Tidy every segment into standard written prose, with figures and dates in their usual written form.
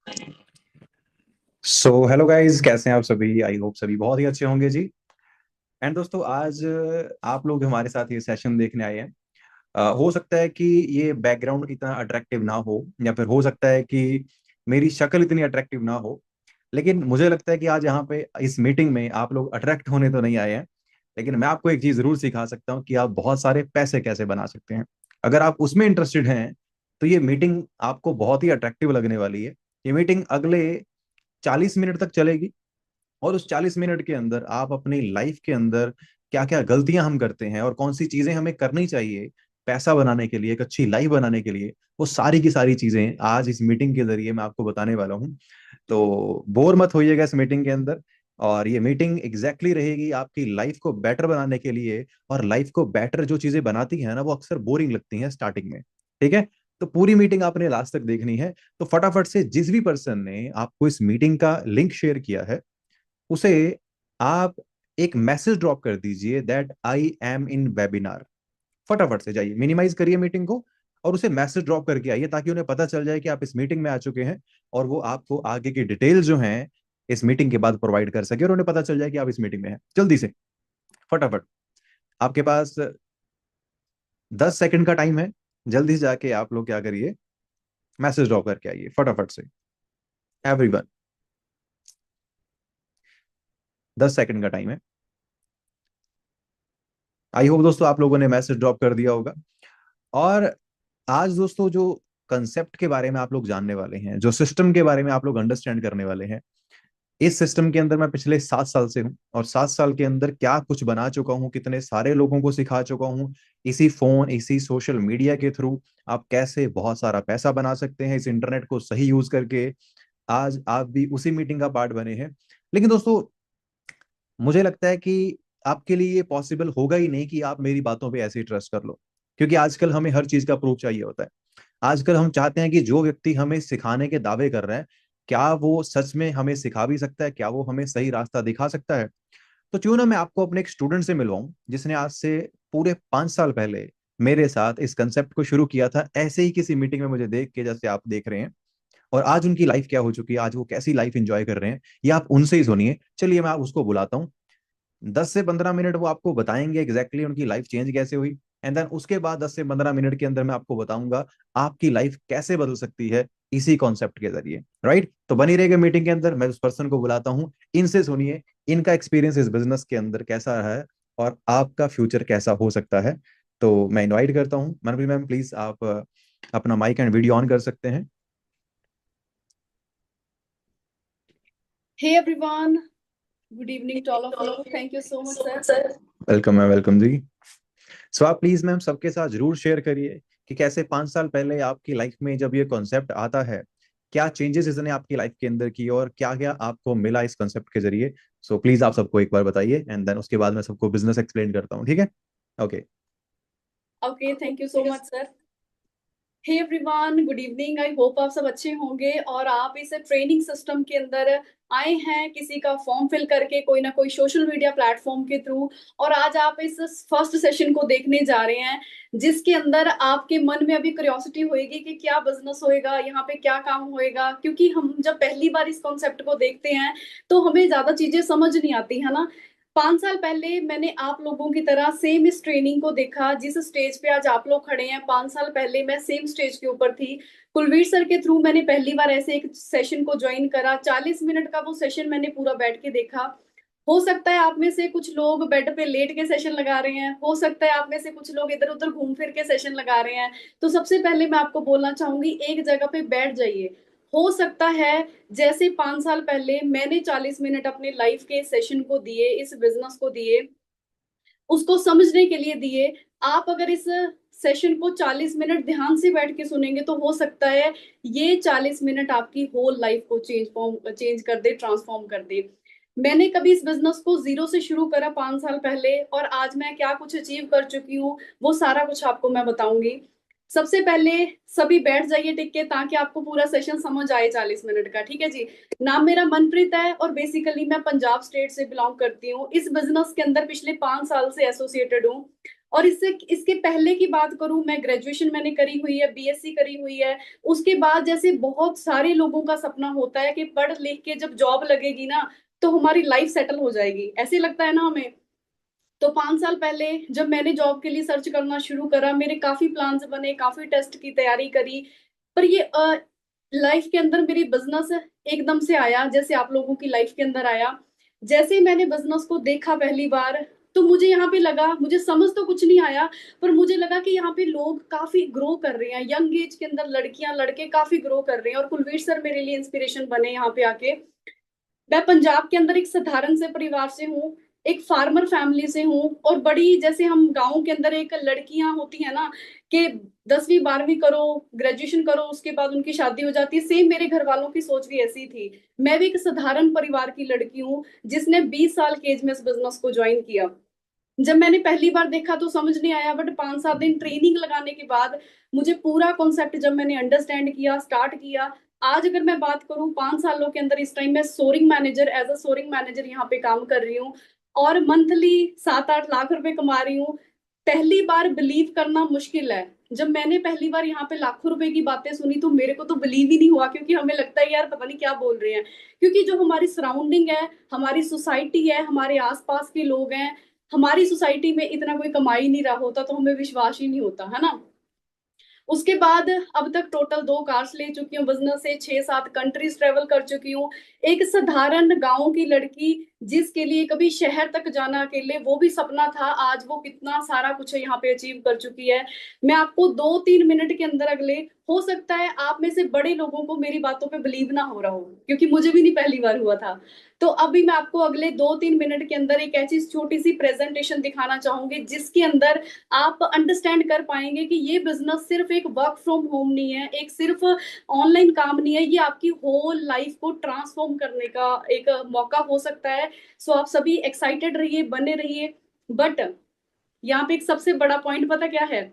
So hello guys, कैसे हैं आप सभी? आई होप सभी बहुत ही अच्छे होंगे जी। एंड दोस्तों, आज आप लोग हमारे साथ ये सेशन देखने आए हैं। हो सकता है कि ये बैकग्राउंड इतना अट्रैक्टिव ना हो, या फिर हो सकता है कि मेरी शक्ल इतनी अट्रैक्टिव ना हो। लेकिन मुझे लगता है कि आज यहाँ पे इस मीटिंग में आप लोग अट्रैक्ट होने तो नहीं आए हैं। लेकिन मैं आपको एक चीज जरूर सिखा सकता हूँ कि आप बहुत सारे पैसे कैसे बना सकते हैं। अगर आप उसमें इंटरेस्टेड हैं तो ये मीटिंग आपको बहुत ही अट्रैक्टिव लगने वाली है। ये मीटिंग अगले 40 मिनट तक चलेगी। और उस 40 मिनट के अंदर आप अपनी लाइफ के अंदर क्या क्या गलतियां हम करते हैं और कौन सी चीजें हमें करनी चाहिए पैसा बनाने के लिए, एक अच्छी लाइफ बनाने के लिए, वो सारी की सारी चीजें आज इस मीटिंग के जरिए मैं आपको बताने वाला हूँ। तो बोर मत होइएगा इस मीटिंग के अंदर। और ये मीटिंग एग्जैक्टली रहेगी आपकी लाइफ को बेटर बनाने के लिए। और लाइफ को बेटर जो चीजें बनाती हैं ना, वो अक्सर बोरिंग लगती हैं स्टार्टिंग में। ठीक है? तो पूरी मीटिंग आपने लास्ट तक देखनी है। तो फटाफट से जिस भी पर्सन ने आपको इस मीटिंग का लिंक शेयर किया है उसे आप एक मैसेज ड्रॉप कर दीजिए that I am in webinar. फटाफट से जाइए, मिनिमाइज करिए मीटिंग को और उसे मैसेज ड्रॉप करके आइए, ताकि उन्हें पता चल जाए कि आप इस मीटिंग में आ चुके हैं। और वो आपको आगे की डिटेल्स जो हैं इस मीटिंग के बाद प्रोवाइड कर सके और उन्हें पता चल जाए कि आप इस मीटिंग में हैं। जल्दी से, फटाफट। आपके पास 10 सेकंड का टाइम है। जल्दी से जाके आप लोग क्या करिए, मैसेज ड्रॉप करके आइए फटाफट से। एवरीवन, 10 सेकंड का टाइम है। आई होप दोस्तों आप लोगों ने मैसेज ड्रॉप कर दिया होगा। और आज दोस्तों, जो कंसेप्ट के बारे में आप लोग जानने वाले हैं, जो सिस्टम के बारे में आप लोग अंडरस्टैंड करने वाले हैं, इस सिस्टम के अंदर मैं पिछले 7 साल से हूँ और 7 साल के अंदर क्या कुछ बना चुका हूँ, कितने सारे लोगों को सिखा चुका हूँ। इसी फोन, इसी सोशल मीडिया के थ्रू आप कैसे बहुत सारा पैसा बना सकते हैं इस इंटरनेट को सही यूज करके। आज आप भी उसी मीटिंग का पार्ट बने हैं। लेकिन दोस्तों, मुझे लगता है कि आपके लिए ये पॉसिबल होगा ही नहीं कि आप मेरी बातों पे ऐसे ही ट्रस्ट कर लो। क्योंकि आजकल हमें हर चीज का प्रूफ चाहिए होता है। आजकल हम चाहते हैं कि जो व्यक्ति हमें सिखाने के दावे कर रहा है, क्या वो सच में हमें सिखा भी सकता है, क्या वो हमें सही रास्ता दिखा सकता है। तो क्यों ना मैं आपको अपने एक स्टूडेंट से मिलवाऊं, जिसने आज से पूरे 5 साल पहले मेरे साथ इस कंसेप्ट को शुरू किया था, ऐसे ही किसी मीटिंग में मुझे देख के, जैसे आप देख रहे हैं। और आज उनकी लाइफ क्या हो चुकी है, आज वो कैसी लाइफ एंजॉय कर रहे हैं, ये आप उनसे ही सुनिए। चलिए मैं उसको बुलाता हूँ। 10 से 15 मिनट वो आपको बताएंगे एग्जैक्टली उनकी लाइफ चेंज कैसे हुई। एंड देन उसके बाद 10 से 15 मिनट के अंदर मैं आपको बताऊंगा आपकी लाइफ कैसे बदल सकती है इसी कॉन्सेप्ट के जरिए। राइट? तो बनी रहेगा मीटिंग के अंदर। मैं उस पर्सन को बुलाता हूँ, इनसे सुनिए इनका एक्सपीरियंस इस बिजनेस के अंदर कैसा रहा है और आपका फ्यूचर कैसा हो सकता है। तो मैं इनवाइट करता हूँ मनप्रीत मैम, प्लीज आप अपना माइक एंड वीडियो ऑन कर सकते हैं। Hey everyone, good evening to all of you. Thank you so much, sir. Welcome है, वेलकम जी। सो आप प्लीज मैम सबके साथ जरूर शेयर करिए कि कैसे 5 साल पहले आपकी लाइफ में जब ये कॉन्सेप्ट आता है, क्या चेंजेस इसने आपकी लाइफ के अंदर की और क्या क्या आपको मिला इस कॉन्सेप्ट के जरिए। सो प्लीज आप सबको एक बार बताइए एंड देन उसके बाद मैं सबको बिजनेस एक्सप्लेन करता हूँ। ठीक है? Okay. Okay, thank you so much, sir. Hey everyone, good evening. I hope आप सब अच्छे होंगे और आप इस ट्रेनिंग सिस्टम के अंदर आए हैं किसी का फॉर्म फिल करके, कोई ना कोई सोशल मीडिया प्लेटफॉर्म के थ्रू। और आज आप इस फर्स्ट सेशन को देखने जा रहे हैं, जिसके अंदर आपके मन में अभी क्यूरियोसिटी होएगी कि क्या बिजनेस होएगा, यहाँ पे क्या काम होएगा। क्योंकि हम जब पहली बार इस कॉन्सेप्ट को देखते हैं तो हमें ज्यादा चीजें समझ नहीं आती है ना। 5 साल पहले मैंने आप लोगों की तरह सेम इस ट्रेनिंग को देखा। जिस स्टेज पे आज आप लोग खड़े हैं, 5 साल पहले मैं सेम स्टेज के ऊपर थी। कुलवीर सर के थ्रू मैंने पहली बार ऐसे एक सेशन को ज्वाइन करा। 40 मिनट का वो सेशन मैंने पूरा बैठ के देखा। हो सकता है आप में से कुछ लोग बेड पे लेट के सेशन लगा रहे हैं, हो सकता है आप में से कुछ लोग इधर उधर घूम फिर के सेशन लगा रहे हैं। तो सबसे पहले मैं आपको बोलना चाहूंगी, एक जगह पे बैठ जाइए। हो सकता है जैसे 5 साल पहले मैंने 40 मिनट अपने लाइफ के सेशन को दिए, इस बिजनेस को दिए, उसको समझने के लिए दिए, आप अगर इस सेशन को 40 मिनट ध्यान से बैठ के सुनेंगे तो हो सकता है ये 40 मिनट आपकी होल लाइफ को चेंज कर दे, ट्रांसफॉर्म कर दे। मैंने कभी इस बिजनेस को जीरो से शुरू करा 5 साल पहले, और आज मैं क्या कुछ अचीव कर चुकी हूँ वो सारा कुछ आपको मैं बताऊंगी। सबसे पहले सभी बैठ जाइए टिक के, ताकि आपको पूरा सेशन समझ आए 40 मिनट का। ठीक है जी। नाम मेरा मनप्रीत है और बेसिकली मैं पंजाब स्टेट से बिलोंग करती हूँ। इस बिजनेस के अंदर पिछले 5 साल से एसोसिएटेड हूँ। और इससे इसके पहले की बात करूं, मैं ग्रेजुएशन मैंने करी हुई है, बीएससी करी हुई है। उसके बाद जैसे बहुत सारे लोगों का सपना होता है कि पढ़ लिख के जब जॉब लगेगी ना तो हमारी लाइफ सेटल हो जाएगी, ऐसे लगता है ना हमें। तो 5 साल पहले जब मैंने जॉब के लिए सर्च करना शुरू करा, मेरे काफी प्लान्स बने, काफी टेस्ट की तैयारी करी। पर ये लाइफ के अंदर मेरी बिजनेस एकदम से आया, जैसे आप लोगों की लाइफ के अंदर आया। जैसे ही मैंने बिजनेस को देखा पहली बार, तो मुझे यहाँ पे लगा, मुझे समझ तो कुछ नहीं आया, पर मुझे लगा कि यहाँ पे लोग काफी ग्रो कर रहे हैं, यंग एज के अंदर लड़कियां लड़के काफी ग्रो कर रहे हैं। और कुलवीर सर मेरे लिए इंस्पिरेशन बने यहाँ पे आके। मैं पंजाब के अंदर एक साधारण से परिवार से हूँ, एक फार्मर फैमिली से हूँ। और बड़ी, जैसे हम गांव के अंदर एक लड़कियां होती है ना कि 10वीं 12वीं करो, ग्रेजुएशन करो, उसके बाद उनकी शादी हो जाती है, सेम मेरे घर वालों की सोच भी ऐसी थी। मैं भी एक साधारण परिवार की लड़की हूँ जिसने 20 साल की एज में इस बिजनेस को ज्वाइन किया। जब मैंने पहली बार देखा तो समझ नहीं आया, बट 5 7 दिन ट्रेनिंग लगाने के बाद मुझे पूरा कॉन्सेप्ट जब मैंने अंडरस्टैंड किया, स्टार्ट किया। आज अगर मैं बात करूं 5 सालों के अंदर, इस टाइम मैं sourcing manager, as a sourcing manager यहाँ पे काम कर रही हूँ और मंथली 7 8 लाख रुपए कमा रही हूँ। पहली बार बिलीव करना मुश्किल है। जब मैंने पहली बार यहाँ पे लाखों रुपए की बातें सुनी तो मेरे को तो बिलीव ही नहीं हुआ, क्योंकि हमें लगता है यार पता नहीं क्या बोल रहे हैं। क्योंकि जो हमारी सराउंडिंग है, हमारी सोसाइटी है, हमारे आसपास के लोग हैं, हमारी सोसाइटी में इतना कोई कमाई नहीं रहा होता तो हमें विश्वास ही नहीं होता है ना। उसके बाद अब तक टोटल 2 कार्स ले चुकी हूँ, बिजनेस से 6 7 कंट्रीज ट्रेवल कर चुकी हूँ। एक साधारण गांव की लड़की जिसके लिए कभी शहर तक जाना अकेले वो भी सपना था, आज वो कितना सारा कुछ यहाँ पे अचीव कर चुकी है। मैं आपको 2 3 मिनट के अंदर, अगले, हो सकता है आप में से बड़े लोगों को मेरी बातों पे बिलीव ना हो रहा हो, क्योंकि मुझे भी नहीं पहली बार हुआ था। तो अभी मैं आपको अगले 2 3 मिनट के अंदर एक ऐसी छोटी सी प्रेजेंटेशन दिखाना चाहूंगी जिसके अंदर आप अंडरस्टैंड कर पाएंगे कि ये बिजनेस सिर्फ एक वर्क फ्रॉम होम नहीं है, एक सिर्फ ऑनलाइन काम नहीं है, ये आपकी होल लाइफ को ट्रांसफॉर्म करने का एक मौका हो सकता है। सो आप सभी एक्साइटेड रहिए, बने रहिए। बट यहाँ पे एक सबसे बड़ा पॉइंट पता क्या है,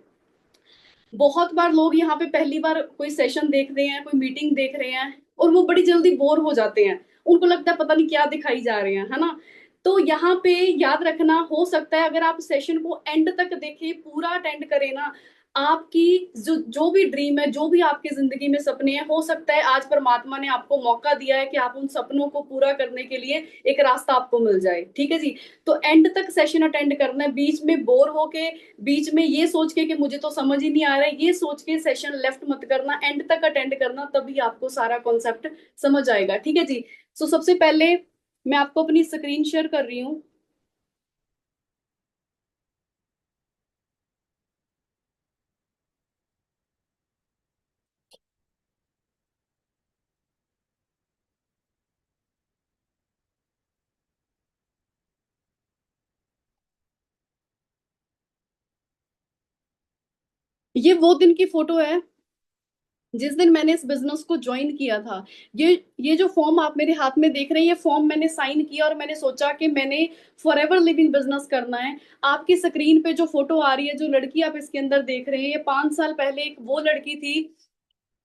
बहुत बार लोग यहाँ पे पहली बार कोई सेशन देख रहे हैं, कोई मीटिंग देख रहे हैं और वो बड़ी जल्दी बोर हो जाते हैं। उनको लगता है पता नहीं क्या दिखाई जा रहे हैं, है ना। तो यहाँ पे याद रखना, हो सकता है अगर आप सेशन को एंड तक देखें, पूरा अटेंड करें ना, आपकी जो जो भी ड्रीम है, जो भी आपकी जिंदगी में सपने हैं, हो सकता है आज परमात्मा ने आपको मौका दिया है कि आप उन सपनों को पूरा करने के लिए एक रास्ता आपको मिल जाए। ठीक है जी। तो एंड तक सेशन अटेंड करना है, बीच में बोर होके, बीच में ये सोच के कि मुझे तो समझ ही नहीं आ रहा है, ये सोच के सेशन लेफ्ट मत करना, एंड तक अटेंड करना, तभी आपको सारा कॉन्सेप्ट समझ आएगा। ठीक है जी। सो सबसे पहले मैं आपको अपनी स्क्रीन शेयर कर रही हूँ। ये वो दिन की फोटो है जिस दिन मैंने इस बिजनेस को ज्वाइन किया था। ये जो फॉर्म आप मेरे हाथ में देख रहे हैं, ये फॉर्म मैंने साइन किया और मैंने सोचा कि मैंने फॉर एवर लिविंग बिजनेस करना है। आपकी स्क्रीन पे जो फोटो आ रही है, जो लड़की आप इसके अंदर देख रहे हैं, ये 5 साल पहले एक वो लड़की थी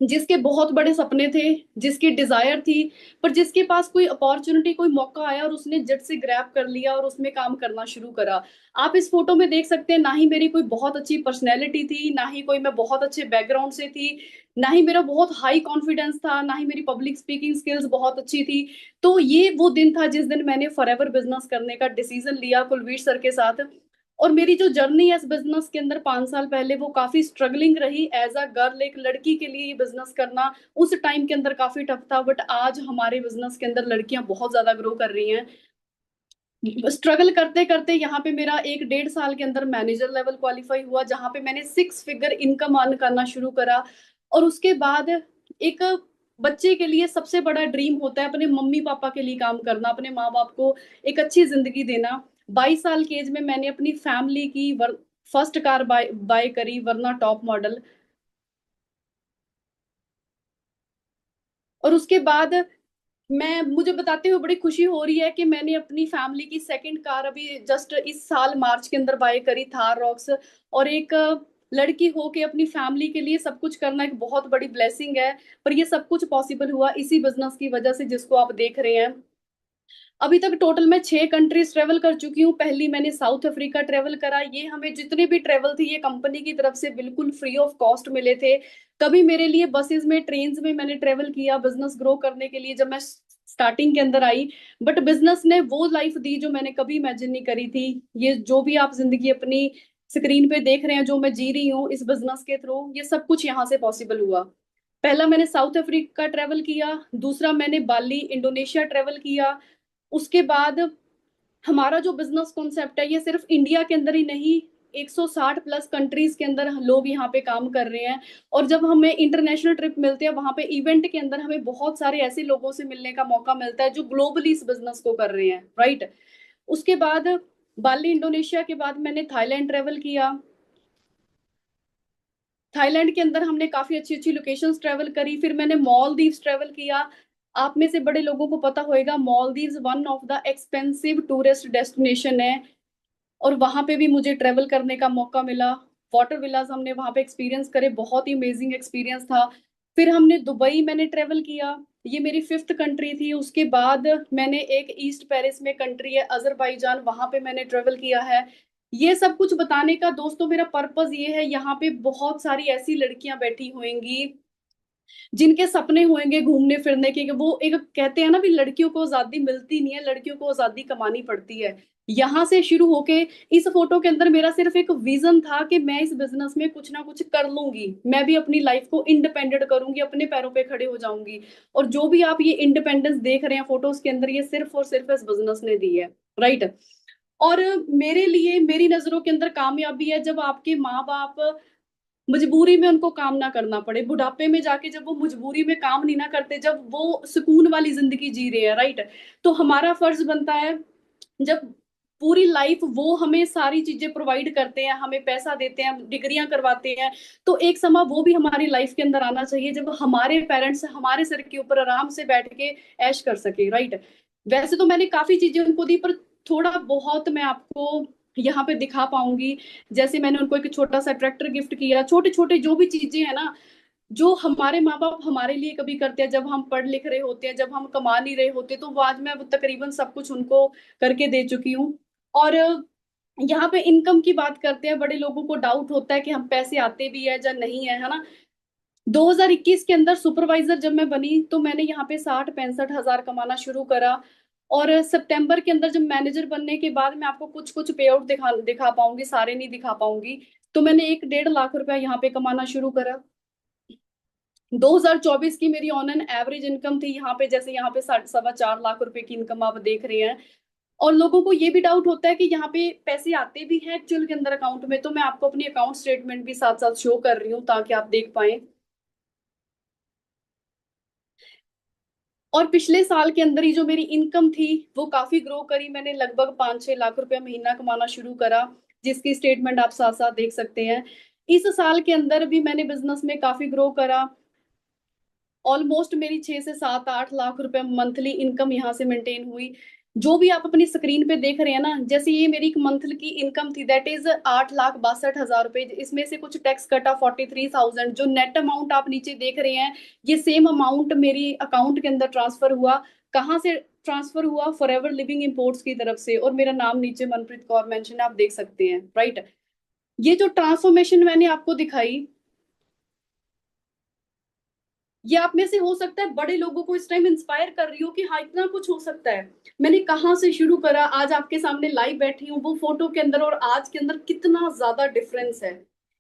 जिसके बहुत बड़े सपने थे, जिसकी डिजायर थी, पर जिसके पास कोई अपॉर्चुनिटी, कोई मौका आया और उसने जट से ग्रैब कर लिया और उसमें काम करना शुरू करा। आप इस फोटो में देख सकते हैं, ना ही मेरी कोई बहुत अच्छी पर्सनैलिटी थी, ना ही कोई मैं बहुत अच्छे बैकग्राउंड से थी, ना ही मेरा बहुत हाई कॉन्फिडेंस था, ना ही मेरी पब्लिक स्पीकिंग स्किल्स बहुत अच्छी थी। तो ये वो दिन था जिस दिन मैंने फॉरएवर बिजनेस करने का डिसीजन लिया कुलवीर सर के साथ। और मेरी जो जर्नी है इस बिजनेस के अंदर 5 साल पहले, वो काफी स्ट्रगलिंग रही। एज अ गर्ल, एक लड़की के लिए ये बिजनेस करना उस टाइम के अंदर काफी टफ था, बट आज हमारे बिजनेस के अंदर लड़कियां बहुत ज्यादा ग्रो कर रही हैं। स्ट्रगल करते करते यहाँ पे मेरा 1 1.5 साल के अंदर मैनेजर लेवल क्वालिफाई हुआ, जहाँ पे मैंने 6 फिगर इनकम अर्न करना शुरू करा। और उसके बाद एक बच्चे के लिए सबसे बड़ा ड्रीम होता है अपने मम्मी पापा के लिए काम करना, अपने माँ बाप को एक अच्छी जिंदगी देना। 22 साल की एज में मैंने अपनी फैमिली की फर्स्ट कार बाय बाय करी, वरना टॉप मॉडल। और उसके बाद मैं, मुझे बताते हुए बड़ी खुशी हो रही है कि मैंने अपनी फैमिली की सेकंड कार अभी जस्ट इस साल मार्च के अंदर बाय करी, थार रॉक्स। और एक लड़की हो के अपनी फैमिली के लिए सब कुछ करना एक बहुत बड़ी ब्लेसिंग है। पर ये सब कुछ पॉसिबल हुआ इसी बिजनेस की वजह से जिसको आप देख रहे हैं। अभी तक टोटल मैं 6 कंट्रीज ट्रेवल कर चुकी हूँ। पहली मैंने साउथ अफ्रीका ट्रेवल करा। ये हमें जितने भी ट्रेवल थे ये कंपनी की तरफ से बिल्कुल फ्री ऑफ कॉस्ट मिले थे। कभी मेरे लिए बसेस में, ट्रेन्स में मैंने ट्रेवल किया बिजनेस ग्रो करने के लिए जब मैं स्टार्टिंग के अंदर आई। बट बिजनेस ने वो लाइफ दी जो मैंने कभी इमेजिन नहीं करी थी। ये जो भी आप जिंदगी अपनी स्क्रीन पे देख रहे हैं, जो मैं जी रही हूँ इस बिजनेस के थ्रू, ये सब कुछ यहाँ से पॉसिबल हुआ। पहला मैंने साउथ अफ्रीका ट्रेवल किया, दूसरा मैंने बाली इंडोनेशिया ट्रेवल किया। उसके बाद हमारा जो बिजनेस कॉन्सेप्ट है ये सिर्फ इंडिया के अंदर ही नहीं, 160 प्लस कंट्रीज के अंदर लोग यहाँ पे काम कर रहे हैं। और जब हमें इंटरनेशनल ट्रिप मिलते हैं वहां पे इवेंट के अंदर हमें बहुत सारे ऐसे लोगों से मिलने का मौका मिलता है जो ग्लोबली इस बिजनेस को कर रहे हैं, राइट। उसके बाद बाली इंडोनेशिया के बाद मैंने थाईलैंड ट्रेवल किया। थाईलैंड के अंदर हमने काफी अच्छी अच्छी लोकेशंस ट्रेवल करी। फिर मैंने मालदीव्स ट्रेवल किया। आप में से बड़े लोगों को पता होएगा Maldives one of the expensive tourist destination है। और वहां पे भी मुझे ट्रेवल करने का मौका मिला। वाटर विलास हमने वहां पे एक्सपीरियंस करे, बहुत ही अमेजिंग एक्सपीरियंस था। फिर हमने दुबई मैंने ट्रेवल किया। ये मेरी 5th कंट्री थी। उसके बाद मैंने एक ईस्ट पेरिस में कंट्री है अजरबैजान, वहां पे मैंने ट्रेवल किया है। ये सब कुछ बताने का दोस्तों मेरा पर्पस ये है, यहाँ पे बहुत सारी ऐसी लड़कियां बैठी होंगी जिनके सपने होंगे घूमने फिरने के। वो एक कहते हैं ना भी, लड़कियों को आजादी मिलती नहीं है, लड़कियों को आजादी कमानी पड़ती है। यहाँ से शुरू होके इस फोटो के अंदर मेरा सिर्फ एक विजन था कि मैं इस बिजनेस में कुछ ना कुछ कर लूंगी, मैं भी अपनी लाइफ को इंडिपेंडेंट करूंगी, अपने पैरों पे खड़े हो जाऊंगी। और जो भी आप ये इंडिपेंडेंस देख रहे हैं फोटोज के अंदर, ये सिर्फ और सिर्फ इस बिजनेस ने दी है, राइट। और मेरे लिए, मेरी नजरों के अंदर कामयाबी है जब आपके माँ बाप मजबूरी में उनको काम ना करना पड़े, बुढ़ापे में जाके जब वो मजबूरी में काम नहीं ना करते, जब वो सुकून वाली जिंदगी जी रहे हैं, राइट। तो हमारा फर्ज बनता है, जब पूरी लाइफ वो हमें सारी चीजें प्रोवाइड करते हैं, हमें पैसा देते हैं, डिग्रियां करवाते हैं, तो एक समय वो भी हमारी लाइफ के अंदर आना चाहिए जब हमारे पेरेंट्स हमारे सर के ऊपर आराम से बैठ के ऐश कर सके, राइट। वैसे तो मैंने काफी चीजें उनको दी, पर थोड़ा बहुत मैं आपको यहाँ पे दिखा पाऊंगी। जैसे मैंने उनको एक छोटा सा ट्रैक्टर गिफ्ट किया, छोटे छोटे जो भी चीजें है ना, जो हमारे माँ बाप हमारे लिए कभी करते हैं जब हम पढ़ लिख रहे होते हैं, जब हम कमा नहीं रहे होते, तो वो आज मैं वो तकरीबन सब कुछ उनको करके दे चुकी हूँ। और यहाँ पे इनकम की बात करते हैं, बड़े लोगों को डाउट होता है कि हम पैसे आते भी है या नहीं है ना। 2021 के अंदर सुपरवाइजर जब मैं बनी तो मैंने यहाँ पे 60-65 हजार कमाना शुरू करा। और सितंबर के अंदर जब मैनेजर बनने के बाद मैं आपको कुछ कुछ पे आउट दिखा दिखा पाऊंगी, सारे नहीं दिखा पाऊंगी। तो मैंने 1-1.5 लाख रुपया यहाँ पे कमाना शुरू करा। 2024 की मेरी ऑन एन एवरेज इनकम थी यहाँ पे, जैसे यहाँ पे 4.25 लाख रुपए की इनकम आप देख रहे हैं। और लोगों को ये भी डाउट होता है कि यहाँ पे पैसे आते भी हैं एक्चुअल के अंदर अकाउंट में, तो मैं आपको अपनी अकाउंट स्टेटमेंट भी साथ साथ शो कर रही हूँ ताकि आप देख पाए। और पिछले साल के अंदर ही जो मेरी इनकम थी वो काफी ग्रो करी, मैंने लगभग 5-6 लाख रुपया महीना कमाना शुरू करा, जिसकी स्टेटमेंट आप साथ साथ देख सकते हैं। इस साल के अंदर भी मैंने बिजनेस में काफी ग्रो करा। ऑलमोस्ट मेरी 6 से 7-8 लाख रुपए मंथली इनकम यहाँ से मेंटेन हुई। जो भी आप अपनी स्क्रीन पे देख रहे हैं ना, जैसे ये मेरी मंथल की इनकम थी, दैट इज 8,62,000 रुपए। इसमें से कुछ टैक्स कटा 43,000। जो नेट अमाउंट आप नीचे देख रहे हैं, ये सेम अमाउंट मेरी अकाउंट के अंदर ट्रांसफर हुआ। कहाँ से ट्रांसफर हुआ? फॉरएवर लिविंग इंपोर्ट्स की तरफ से, और मेरा नाम नीचे मनप्रीत कौर मेंशन है, आप देख सकते हैं, राइट। ये जो ट्रांसफॉर्मेशन मैंने आपको दिखाई, ये आप में से हो सकता है बड़े लोगों को इस टाइम इंस्पायर कर रही हो कि हाँ इतना कुछ हो सकता है। मैंने कहाँ से शुरू करा, आज आपके सामने लाइव बैठी हूँ, वो फोटो के अंदर और आज के अंदर कितना ज्यादा डिफरेंस है।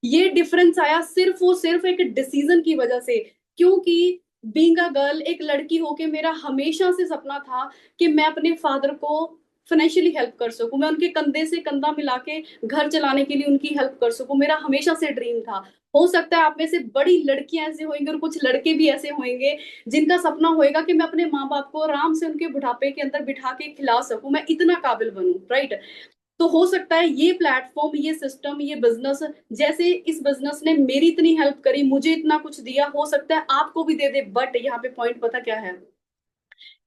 ये डिफरेंस आया सिर्फ और सिर्फ एक डिसीजन की वजह से। क्योंकि बीइंग अ गर्ल, एक लड़की होके मेरा हमेशा से सपना था कि मैं अपने फादर को फाइनेंशियली हेल्प कर सकूं, मैं उनके कंधे से कंधा मिला के घर चलाने के लिए उनकी हेल्प कर सकूं, मेरा हमेशा से ड्रीम था। हो सकता है आप में से बड़ी लड़कियां ऐसे होंगे और कुछ लड़के भी ऐसे होंगे जिनका सपना होएगा कि मैं अपने माँ बाप को आराम से उनके बुढ़ापे के अंदर बिठा के खिला सकूं, मैं इतना काबिल बनूं, राइट। तो हो सकता है ये प्लेटफॉर्म, ये सिस्टम, ये बिजनेस, जैसे इस बिजनेस ने मेरी इतनी हेल्प करी, मुझे इतना कुछ दिया, हो सकता है आपको भी दे दे। बट यहाँ पे पॉइंट पता क्या है,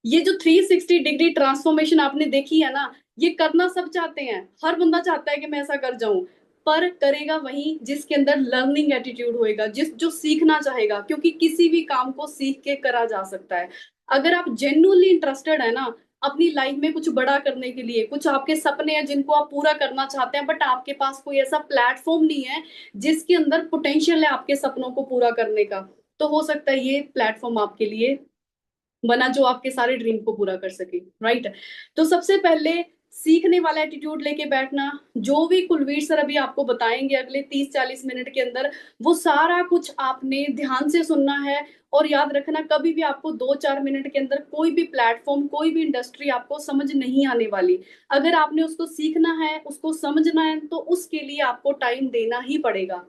ये जो 360 डिग्री ट्रांसफॉर्मेशन आपने देखी है ना, ये करना सब चाहते हैं, हर बंदा चाहता है कि मैं ऐसा कर जाऊं। पर करेगा वही जिसके अंदर लर्निंग एटीट्यूड होएगा, जिस जो सीखना चाहेगा, क्योंकि किसी भी काम को सीख के करा जा सकता है। अगर आप जेन्युइनली इंटरेस्टेड है ना, अपनी लाइफ में कुछ बड़ा करने के लिए, कुछ आपके सपने हैं जिनको आप पूरा करना चाहते हैं, बट आपके पास कोई ऐसा प्लेटफॉर्म नहीं है जिसके अंदर पोटेंशियल है आपके सपनों को पूरा करने का, तो हो सकता है ये प्लेटफॉर्म आपके लिए बना जो आपके सारे ड्रीम को पूरा कर सके, राइट। तो सबसे पहले सीखने वाला एटीट्यूड लेके बैठना। जो भी कुलवीर सर अभी आपको बताएंगे अगले 30-40 मिनट के अंदर, वो सारा कुछ आपने ध्यान से सुनना है। और याद रखना, कभी भी आपको 2-4 मिनट के अंदर कोई भी प्लेटफॉर्म, कोई भी इंडस्ट्री आपको समझ नहीं आने वाली। अगर आपने उसको सीखना है, उसको समझना है, तो उसके लिए आपको टाइम देना ही पड़ेगा।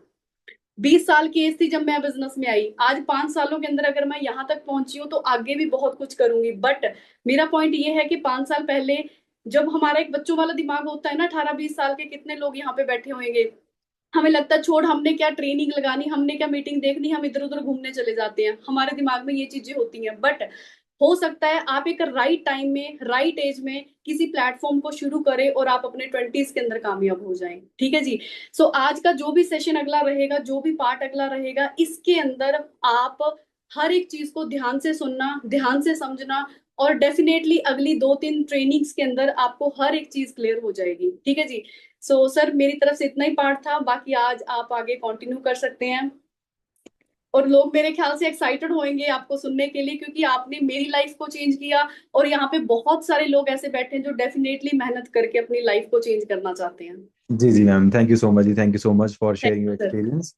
20 साल की एज थी जब मैं बिजनेस में आई, आज 5 सालों के अंदर अगर मैं यहाँ तक पहुंची हूँ तो आगे भी बहुत कुछ करूंगी। बट मेरा पॉइंट ये है कि 5 साल पहले जब हमारा एक बच्चों वाला दिमाग होता है ना, 18-20 साल के कितने लोग यहाँ पे बैठे होंगे, हमें लगता है छोड़, हमने क्या ट्रेनिंग लगानी, हमने क्या मीटिंग देखनी, हम इधर उधर घूमने चले जाते हैं, हमारे दिमाग में ये चीजें होती हैं। बट हो सकता है आप एक राइट टाइम में, राइट एज में किसी प्लेटफॉर्म को शुरू करें और आप अपने 20s के अंदर कामयाब हो जाएं। ठीक है जी। सो आज का जो भी सेशन अगला रहेगा, जो भी पार्ट अगला रहेगा, इसके अंदर आप हर एक चीज को ध्यान से सुनना, ध्यान से समझना, और डेफिनेटली अगली 2-3 ट्रेनिंग्स के अंदर आपको हर एक चीज क्लियर हो जाएगी। ठीक है जी। सो सर मेरी तरफ से इतना ही पार्ट था, बाकी आज आप आगे कंटिन्यू कर सकते हैं। और लोग मेरे ख्याल से एक्साइटेड होंगे आपको सुनने के लिए, क्योंकि आपने मेरी लाइफ को चेंज किया, और यहाँ पे बहुत सारे लोग ऐसे बैठे हैं जो डेफिनेटली मेहनत करके अपनी लाइफ को चेंज करना चाहते हैं। जी जी ma'am, thank you so much जी, thank you so much for thank sharing your you sir. Experience.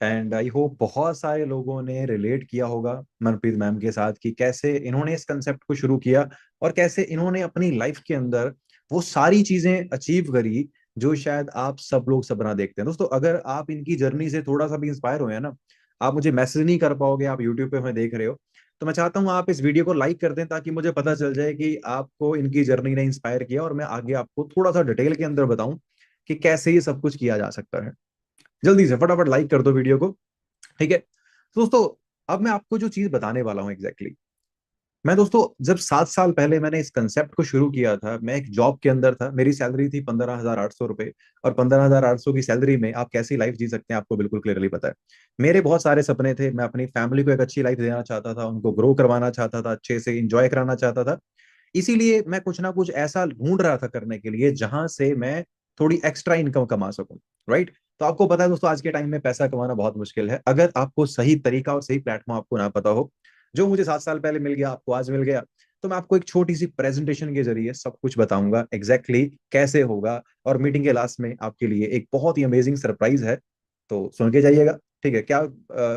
And I hope बहुत सारे लोगों ने रिलेट किया होगा मनप्रीत मैम के साथ कि कैसे इन्होंने इस कंसेप्ट को शुरू किया और कैसे इन्होंने अपनी लाइफ के अंदर वो सारी चीजें अचीव करी जो शायद आप सब लोग सपना देखते हैं। दोस्तों, अगर आप इनकी जर्नी से थोड़ा सा भी इंस्पायर हुए हैं ना, आप मुझे मैसेज नहीं कर पाओगे, आप यूट्यूब पे हमें देख रहे हो, तो मैं चाहता हूँ आप इस वीडियो को लाइक कर दें ताकि मुझे पता चल जाए कि आपको इनकी जर्नी ने इंस्पायर किया और मैं आगे आपको थोड़ा सा डिटेल के अंदर बताऊं कि कैसे ये सब कुछ किया जा सकता है। जल्दी से फटाफट लाइक कर दो वीडियो को। ठीक है। तो दोस्तों, अब मैं आपको जो चीज बताने वाला हूं एग्जैक्टली, मैं दोस्तों जब 7 साल पहले मैंने इस कंसेप्ट को शुरू किया था, मैं एक जॉब के अंदर था, मेरी सैलरी थी 15,800 रुपए। और 15,800 की सैलरी में आप कैसी लाइफ जी सकते हैं आपको बिल्कुल क्लियरली पता है। मेरे बहुत सारे सपने थे, मैं अपनी फैमिली को एक अच्छी लाइफ देना चाहता था, उनको ग्रो करवाना चाहता था, अच्छे से इंजॉय कराना चाहता था। इसीलिए मैं कुछ ना कुछ ऐसा ढूंढ रहा था करने के लिए जहां से मैं थोड़ी एक्स्ट्रा इनकम कमा सकूं। राइट। तो आपको पता है दोस्तों, आज के टाइम में पैसा कमाना बहुत मुश्किल है। अगर आपको सही तरीका और सही प्लेटफॉर्म आपको ना पता हो, जो मुझे 7 साल पहले मिल गया आपको आज मिल गया, तो मैं आपको एक छोटी सी प्रेजेंटेशन के जरिए सब कुछ बताऊंगा एग्जैक्टली कैसे होगा। और मीटिंग के लास्ट में आपके लिए एक बहुत ही अमेजिंग सरप्राइज है, तो सुन के जाइएगा। ठीक है क्या?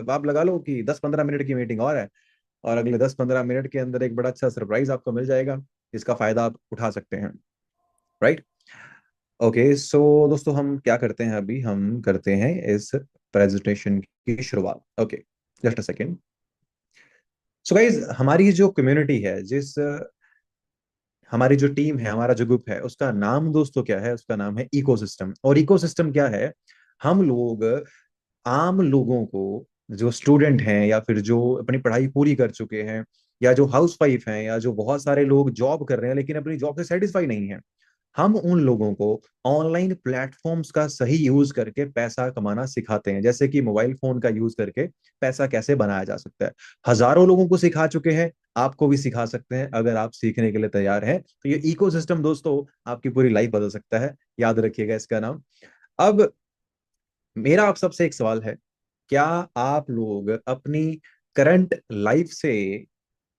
आप लगा लो कि 10-15 मिनट की मीटिंग और है, और अगले 10-15 मिनट के अंदर एक बड़ा अच्छा सरप्राइज आपको मिल जाएगा जिसका फायदा आप उठा सकते हैं। राइट। ओके सो दोस्तों, हम क्या करते हैं, अभी हम करते हैं इस प्रेजेंटेशन की शुरुआत। Okay, just a second. So guys, हमारी जो कम्युनिटी है, जिस हमारी जो टीम है, हमारा जो ग्रुप है, उसका नाम दोस्तों क्या है? उसका नाम है इकोसिस्टम। और इकोसिस्टम क्या है? हम लोग आम लोगों को, जो स्टूडेंट हैं या फिर जो अपनी पढ़ाई पूरी कर चुके हैं, या जो हाउस वाइफ हैं, या जो बहुत सारे लोग जॉब कर रहे हैं लेकिन अपनी जॉब से सेटिस्फाई नहीं है, हम उन लोगों को ऑनलाइन प्लेटफॉर्म्स का सही यूज करके पैसा कमाना सिखाते हैं। जैसे कि मोबाइल फोन का यूज करके पैसा कैसे बनाया जा सकता है। हजारों लोगों को सिखा चुके हैं, आपको भी सिखा सकते हैं अगर आप सीखने के लिए तैयार हैं। तो ये इकोसिस्टम दोस्तों आपकी पूरी लाइफ बदल सकता है, याद रखिएगा इसका नाम। अब मेरा आप सबसे एक सवाल है, क्या आप लोग अपनी करंट लाइफ से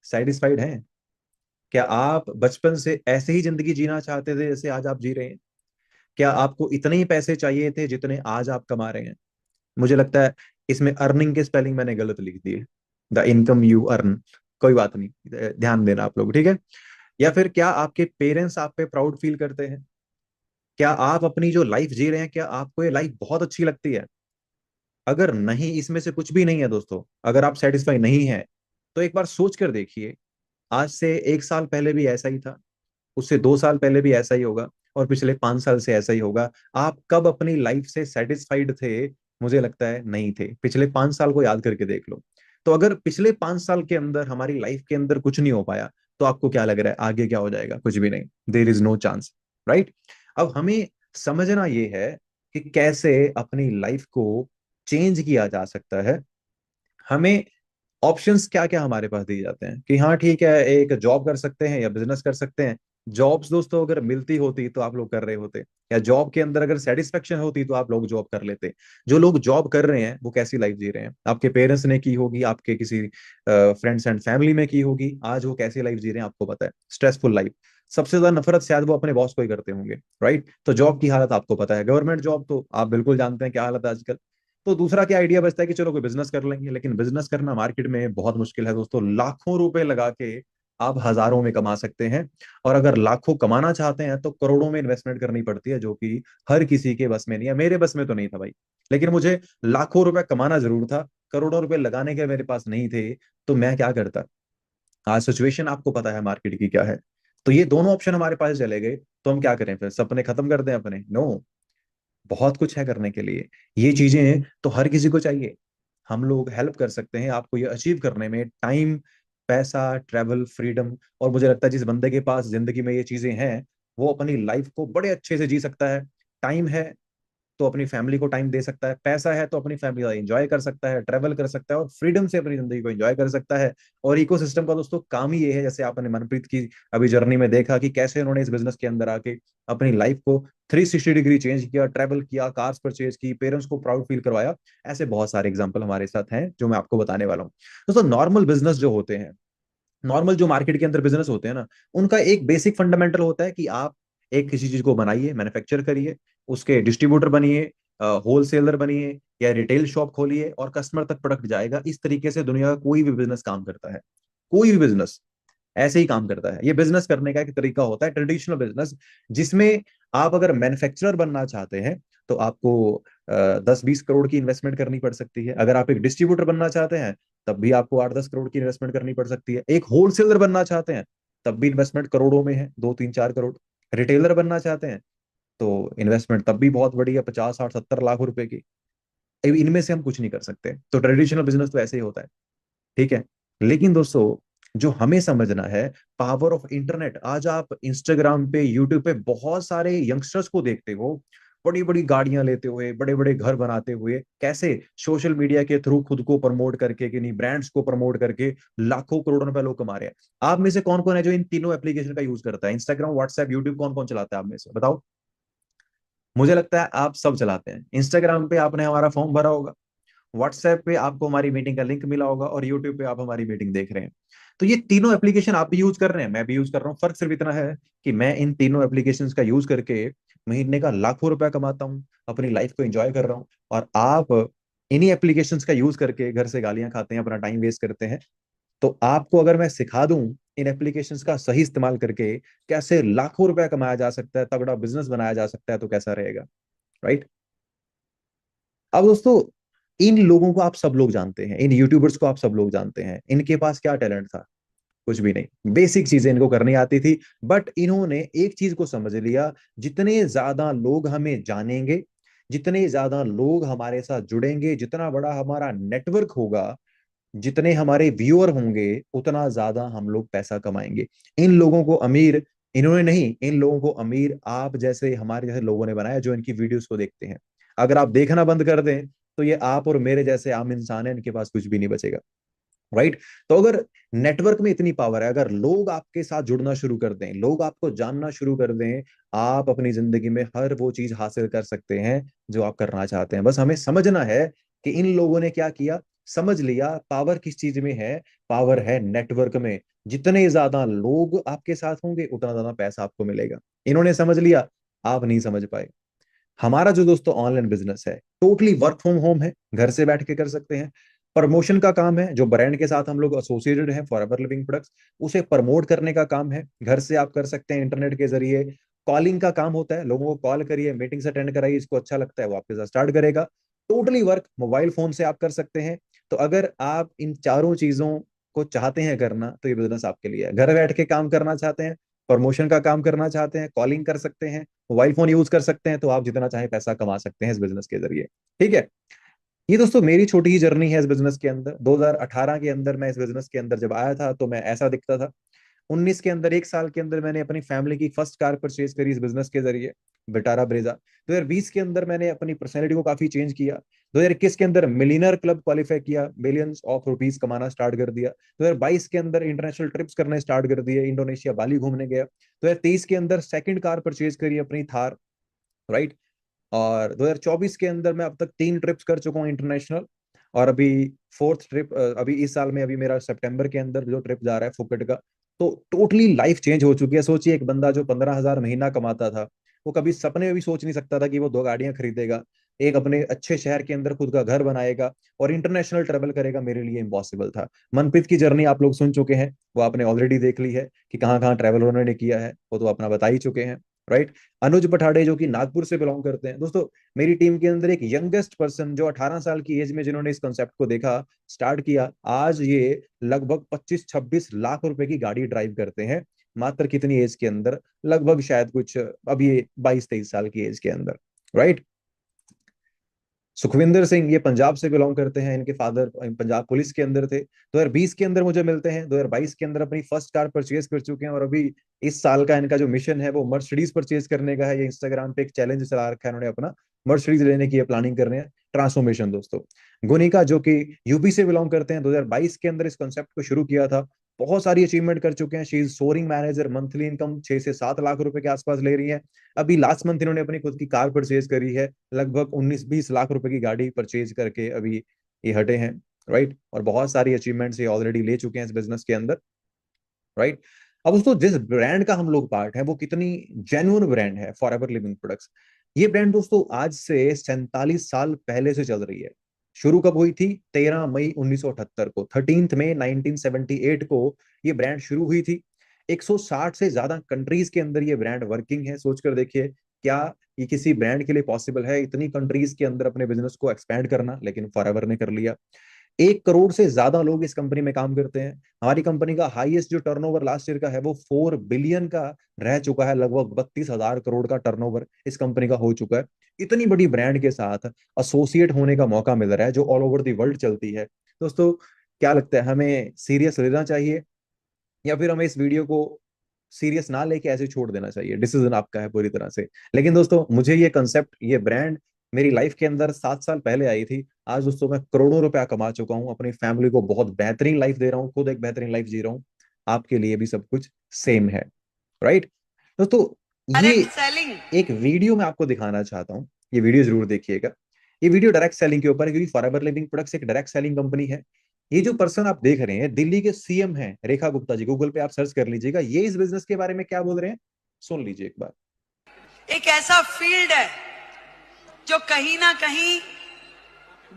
सेटिस्फाइड हैं? क्या आप बचपन से ऐसे ही जिंदगी जीना चाहते थे जैसे आज आप जी रहे हैं? क्या आपको इतने ही पैसे चाहिए थे जितने आज आप कमा रहे हैं? मुझे लगता है इसमें अर्निंग के स्पेलिंग मैंने गलत लिख दिए, द इनकम यू अर्न। कोई बात नहीं, ध्यान देना आप लोग, ठीक है। या फिर क्या आपके पेरेंट्स आप पे प्राउड फील करते हैं? क्या आप अपनी जो लाइफ जी रहे हैं, क्या आपको ये लाइफ बहुत अच्छी लगती है? अगर नहीं, इसमें से कुछ भी नहीं है दोस्तों, अगर आप सेटिस्फाई नहीं है, तो एक बार सोच कर देखिए, आज से 1 साल पहले भी ऐसा ही था, उससे 2 साल पहले भी ऐसा ही होगा, और पिछले 5 साल से ऐसा ही होगा। आप कब अपनी लाइफ से सेटिस्फाइड थे? मुझे लगता है नहीं थे। पिछले 5 साल को याद करके देख लो। तो अगर पिछले 5 साल के अंदर हमारी लाइफ के अंदर कुछ नहीं हो पाया, तो आपको क्या लग रहा है आगे क्या हो जाएगा? कुछ भी नहीं, there is no chance. Right. अब हमें समझना ये है कि कैसे अपनी लाइफ को चेंज किया जा सकता है। हमें ऑप्शंस क्या क्या हमारे पास दिए जाते हैं कि हाँ ठीक है, एक जॉब कर सकते हैं या बिजनेस कर सकते हैं। जॉब्स दोस्तों अगर मिलती होती तो आप लोग कर रहे होते, या जॉब के अंदर अगर सेटिस्फेक्शन होती तो आप लोग जॉब कर लेते। जो लोग जॉब कर रहे हैं वो कैसी लाइफ जी रहे हैं, आपके पेरेंट्स ने की होगी, आपके किसी फ्रेंड्स एंड फैमिली में की होगी, आज वो कैसी लाइफ जी रहे हैं आपको पता है, स्ट्रेसफुल लाइफ। सबसे ज्यादा नफरत शायद वो अपने बॉस को ही करते होंगे, राइट। तो जॉब की हालत आपको पता है, गवर्नमेंट जॉब तो आप बिल्कुल जानते हैं क्या हालत है आजकल। तो दूसरा क्या आइडिया बचता है कि चलो कोई बिजनेस कर लेंगे, लेकिन बिजनेस करना मार्केट में बहुत मुश्किल है दोस्तों। लाखों रुपए लगा के आप हजारों में कमा सकते हैं, और अगर लाखों कमाना चाहते हैं तो करोड़ों में इन्वेस्टमेंट करनी पड़ती है, जो कि हर किसी के बस में नहीं है। मेरे बस में तो नहीं था भाई, लेकिन मुझे लाखों रुपए कमाना जरूर था, करोड़ों रुपए लगाने के मेरे पास नहीं थे। तो मैं क्या करता, आज सिचुएशन आपको पता है मार्केट की क्या है। तो ये दोनों ऑप्शन हमारे पास चले गए, तो हम क्या करें फिर, सपने खत्म कर दें अपने? नो, बहुत कुछ है करने के लिए। ये चीजें तो हर किसी को चाहिए। हम लोग हेल्प कर सकते हैं आपको ये अचीव करने में, टाइम, पैसा, ट्रैवल, फ्रीडम। और मुझे लगता है जिस बंदे के पास जिंदगी में ये चीजें हैं, वो अपनी लाइफ को बड़े अच्छे से जी सकता है। टाइम है तो अपनी फैमिली को टाइम दे सकता है, पैसा है तो अपनी फैमिली का एंजॉय कर सकता है, ट्रैवल कर सकता है, और फ्रीडम से अपनी जिंदगी को एंजॉय कर सकता है। और इकोसिस्टम का दोस्तों काम ही ये है, जैसे आपने मनप्रीत की अभी जर्नी में देखा कि कैसे उन्होंने इस बिजनेस के अंदर आके अपनी लाइफ को 360 डिग्री चेंज किया, ट्रैवल किया, कार्स परचेज की, पेरेंट्स को प्राउड फील करवाया। ऐसे बहुत सारे एग्जाम्पल हमारे साथ हैं जो मैं आपको बताने वाला हूँ। दोस्तों नॉर्मल बिजनेस जो होते हैं, नॉर्मल जो मार्केट के अंदर बिजनेस होते हैं ना, उनका एक बेसिक फंडामेंटल होता है कि आप एक किसी चीज को बनाइए, मैन्युफैक्चर करिए, उसके डिस्ट्रीब्यूटर बनिए, होलसेलर बनिए, या रिटेल शॉप खोलिए, और कस्टमर तक प्रोडक्ट जाएगा। इस तरीके से दुनिया का कोई भी बिजनेस काम करता है। कोई भी बिजनेस ऐसे ही काम करता है। ये बिजनेस करने का एक तरीका होता है, ट्रेडिशनल बिजनेस, जिसमें आप अगर मैन्युफैक्चरर बनना चाहते हैं तो आपको 10-20 करोड़ की इन्वेस्टमेंट करनी पड़ सकती है। अगर आप एक डिस्ट्रीब्यूटर बनना चाहते हैं तब भी आपको 8-10 करोड़ की इन्वेस्टमेंट करनी पड़ सकती है। एक होलसेलर बनना चाहते हैं तब भी इन्वेस्टमेंट करोड़ों में है, 2-3-4 करोड़। रिटेलर बनना चाहते हैं तो इन्वेस्टमेंट तब भी बहुत बड़ी है, 50-60-70 लाख रुपए की। इनमें से हम कुछ नहीं कर सकते। तो ट्रेडिशनल बिजनेस तो ऐसे ही होता है, ठीक है। लेकिन दोस्तों जो हमें समझना है, पावर ऑफ इंटरनेट। आज आप इंस्टाग्राम पे, यूट्यूब पे बहुत सारे यंगस्टर्स को देखते हो, बड़ी बड़ी गाड़ियां लेते हुए, बड़े बड़े घर बनाते हुए, कैसे सोशल मीडिया के थ्रू खुद को प्रमोट करके, किन्हीं ब्रांड्स को प्रमोट करके लाखों करोड़ों रुपए लोग कमा रहे हैं। आप में से कौन कौन है जो इन तीनों एप्लीकेशन का यूज करता है? इंस्टाग्राम, व्हाट्सएप, यूट्यूब, कौन कौन चलाता है आप में से, बताओ। मुझे लगता है आप सब चलाते हैं। इंस्टाग्राम पे आपने हमारा फॉर्म भरा होगा, व्हाट्सएप पे आपको हमारी मीटिंग का लिंक मिला होगा, और यूट्यूब पे आप हमारी मीटिंग देख रहे हैं। तो ये तीनों एप्लीकेशन आप भी यूज कर रहे हैं, मैं भी यूज कर रहा हूँ। फर्क सिर्फ इतना है कि मैं इन तीनों एप्लीकेशंस का यूज करके महीने का लाखों रुपया कमाता हूँ, अपनी लाइफ को एंजॉय कर रहा हूँ। और आप इन्हीं एप्लीकेशंस का यूज करके घर से गालियां खाते हैं, अपना टाइम वेस्ट करते हैं। तो आपको अगर मैं सिखा दूं इन एप्लीकेशंस का सही इस्तेमाल करके कैसे लाखों रुपया कमाया जा सकता है, तगड़ा बिजनेस बनाया जा सकता है, तो कैसा रहेगा, राइट। अब दोस्तों इन लोगों को आप सब लोग जानते हैं, इन यूट्यूबर्स को आप सब लोग जानते हैं, इनके पास क्या टैलेंट था? कुछ भी नहीं, बेसिक चीजें इनको करनी आती थी। बट इन्होंने एक चीज को समझ लिया, जितने ज्यादा लोग हमें जानेंगे, जितने ज्यादा लोग हमारे साथ जुड़ेंगे, जितना बड़ा हमारा नेटवर्क होगा, जितने हमारे व्यूअर होंगे, उतना ज्यादा हम लोग पैसा कमाएंगे। इन लोगों को अमीर इन्होंने नहीं, इन लोगों को अमीर आप जैसे, हमारे जैसे लोगों ने बनाया, जो इनकी वीडियोस को देखते हैं। अगर आप देखना बंद कर दें तो ये आप और मेरे जैसे आम इंसान है, इनके पास कुछ भी नहीं बचेगा, राइट। तो अगर नेटवर्क में इतनी पावर है, अगर लोग आपके साथ जुड़ना शुरू कर दें, लोग आपको जानना शुरू कर दें, आप अपनी जिंदगी में हर वो चीज हासिल कर सकते हैं जो आप करना चाहते हैं। बस हमें समझना है कि इन लोगों ने क्या किया, समझ लिया पावर किस चीज में है। पावर है नेटवर्क में। जितने ज्यादा लोग आपके साथ होंगे उतना ज्यादा पैसा आपको मिलेगा। इन्होंने समझ लिया, आप नहीं समझ पाए। हमारा जो दोस्तों ऑनलाइन बिजनेस है, टोटली वर्क फ्रॉम होम है, घर से बैठ के कर सकते हैं। प्रमोशन का काम है, जो ब्रांड के साथ हम लोग एसोसिएटेड हैं, फॉरएवर लिविंग प्रोडक्ट्स, उसे प्रमोट करने का काम है, घर से आप कर सकते हैं इंटरनेट के जरिए। कॉलिंग का काम होता है, लोगों को कॉल करिए, मीटिंग्स अटेंड कराइए, इसको अच्छा लगता है वो आपके साथ स्टार्ट करेगा। टोटली वर्क मोबाइल फोन से आप कर सकते हैं। तो अगर आप इन चारों चीजों को चाहते हैं करना, तो ये बिजनेस आपके लिए है। घर बैठ के काम करना चाहते हैं, प्रमोशन का काम करना चाहते हैं, कॉलिंग कर सकते हैं, मोबाइल फोन यूज कर सकते हैं, तो आप जितना चाहे पैसा कमा सकते हैं इस बिजनेस के जरिए, ठीक है। ये दोस्तों मेरी छोटी ही जर्नी है इस बिजनेस के अंदर। 2018 के अंदर मैं इस बिजनेस के अंदर जब आया था तो मैं ऐसा दिखता था। 19 के अंदर, 1 साल के अंदर मैंने अपनी फैमिली की फर्स्ट कार परचेज करी इस बिजनेस के जरिए, विटारा ब्रेजा। 2020 के अंदर मैंने अपनी पर्सनैलिटी को काफी चेंज किया। 2021 के अंदर मिलियनर क्लब क्वालिफाई किया, मिलियंस ऑफ रुपीस कमाना स्टार्ट कर दिया। 2022 के अंदर इंटरनेशनल ट्रिप्स करने स्टार्ट कर दिए, इंडोनेशिया बाली घूमने गया। 2023 के अंदर सेकंड कार परचेज करी अपनी थार, राइट। और 2024 के अंदर मैं अब तक 3 ट्रिप्स कर चुका हूँ इंटरनेशनल, और अभी फोर्थ ट्रिप अभी इस साल में, अभी मेरा सितंबर के अंदर जो ट्रिप जा रहा है फुकेट का। तो टोटली लाइफ चेंज हो चुकी है। सोचिए, एक बंदा जो 15,000 महीना कमाता था, वो कभी सपने में भी सोच नहीं सकता था कि वो 2 गाड़ियां खरीदेगा, एक अपने अच्छे शहर के अंदर खुद का घर बनाएगा और इंटरनेशनल ट्रेवल करेगा। मेरे लिए इम्पॉसिबल था। मनप्रीत की जर्नी आप लोग सुन चुके हैं, वो आपने ऑलरेडी देख ली है कि कहाँ कहाँ ट्रैवल उन्होंने किया है, वो तो अपना बता ही चुके हैं, राइट। अनुज पठाड़े जो कि नागपुर से बिलोंग करते हैं। दोस्तों, मेरी टीम के अंदर एक यंगेस्ट पर्सन जो 18 साल की एज में जिन्होंने इस कॉन्सेप्ट को देखा, स्टार्ट किया, आज ये लगभग 25-26 लाख रुपए की गाड़ी ड्राइव करते हैं। मात्र कितनी एज के अंदर? लगभग शायद कुछ अब ये 22-23 साल की एज के अंदर, राइट। सुखविंदर सिंह, ये पंजाब से बिलोंग करते हैं, इनके फादर पंजाब पुलिस के अंदर थे। 2020 के अंदर मुझे मिलते हैं, 2022 के अंदर अपनी फर्स्ट कार परचेज कर चुके हैं, और अभी इस साल का इनका जो मिशन है वो मर्सिडीज परचेज करने का है। ये इंस्टाग्राम पे एक चैलेंज चला रखा है इन्होंने अपना, मर्सिडीज लेने की प्लानिंग कर रहे हैं। ट्रांसफॉर्मेशन दोस्तों। गुनिका जो कि यूपी से बिलोंग करते हैं, 2022 के अंदर इस कॉन्सेप्ट को शुरू किया था, बहुत सारी अचीवमेंट कर चुके हैं। She is sourcing manager, monthly income 6 से 7 लाख रुपए के आसपास ले रही है। अभी लास्ट मंथ इन्होंने अपनी खुद की कार परचेज करी है, लगभग 19-20 लाख रुपए की गाड़ी परचेज करके अभी ये हटे हैं, राइट। और बहुत सारी अचीवमेंट्स ये ऑलरेडी ले चुके हैं इस बिजनेस के अंदर, राइट। अब दोस्तों, जिस ब्रांड का हम लोग पार्ट है वो कितनी जेन्युइन ब्रांड है, फॉरएवर लिविंग प्रोडक्ट्स। ये ब्रांड दोस्तों आज से 47 साल पहले से चल रही है। शुरू कब हुई थी? 13 मई 1978 को, 13 मई 1978 को ये ब्रांड शुरू हुई थी। 160 से ज्यादा कंट्रीज के अंदर ये ब्रांड वर्किंग है। सोचकर देखिए, क्या ये किसी ब्रांड के लिए पॉसिबल है इतनी कंट्रीज के अंदर अपने बिजनेस को एक्सपैंड करना? लेकिन फॉरएवर ने कर लिया। 1 करोड़ से ज्यादा लोग इस कंपनी में काम करते हैं। हमारी कंपनी का हाईएस्ट जो टर्नओवर लास्ट ईयर का है वो 4 बिलियन का रह चुका है। लगभग 32,000 करोड़ का टर्नओवर इस कंपनी का हो चुका है। इतनी बड़ी ब्रांड के साथ एसोसिएट होने का मौका मिल रहा है जो ऑल ओवर द वर्ल्ड चलती है। दोस्तों, क्या लगता है, हमें सीरियस लेना चाहिए या फिर हमें इस वीडियो को सीरियस ना लेके ऐसे छोड़ देना चाहिए? डिसीजन आपका है पूरी तरह से। लेकिन दोस्तों, मुझे ये कंसेप्ट, ये ब्रांड मेरी लाइफ के अंदर 7 साल पहले आई थी। आज दोस्तों मैं करोड़ों रुपया कमा चुका हूँ, अपनी फैमिली को बहुत बेहतरीन लाइफ दे रहा हूँ, खुद एक बेहतरीन लाइफ जी रहा हूँ। आपके लिए भी सब कुछ सेम है, राइट। दोस्तों, ये एक वीडियो मैं आपको दिखाना चाहता हूँ, ये वीडियो जरूर देखिएगा। ये वीडियो डायरेक्ट सेलिंग के ऊपर है, क्योंकि फॉरएवर लिविंग प्रोडक्ट्स एक डायरेक्ट सेलिंग कंपनी है। ये जो पर्सन आप देख रहे हैं, दिल्ली के सीएम हैं रेखा गुप्ता जी। गूगल पे आप सर्च कर लीजिएगा, ये इस बिजनेस के बारे में क्या बोल रहे हैं, सुन लीजिए एक बार। एक ऐसा फील्ड है जो कहीं ना कहीं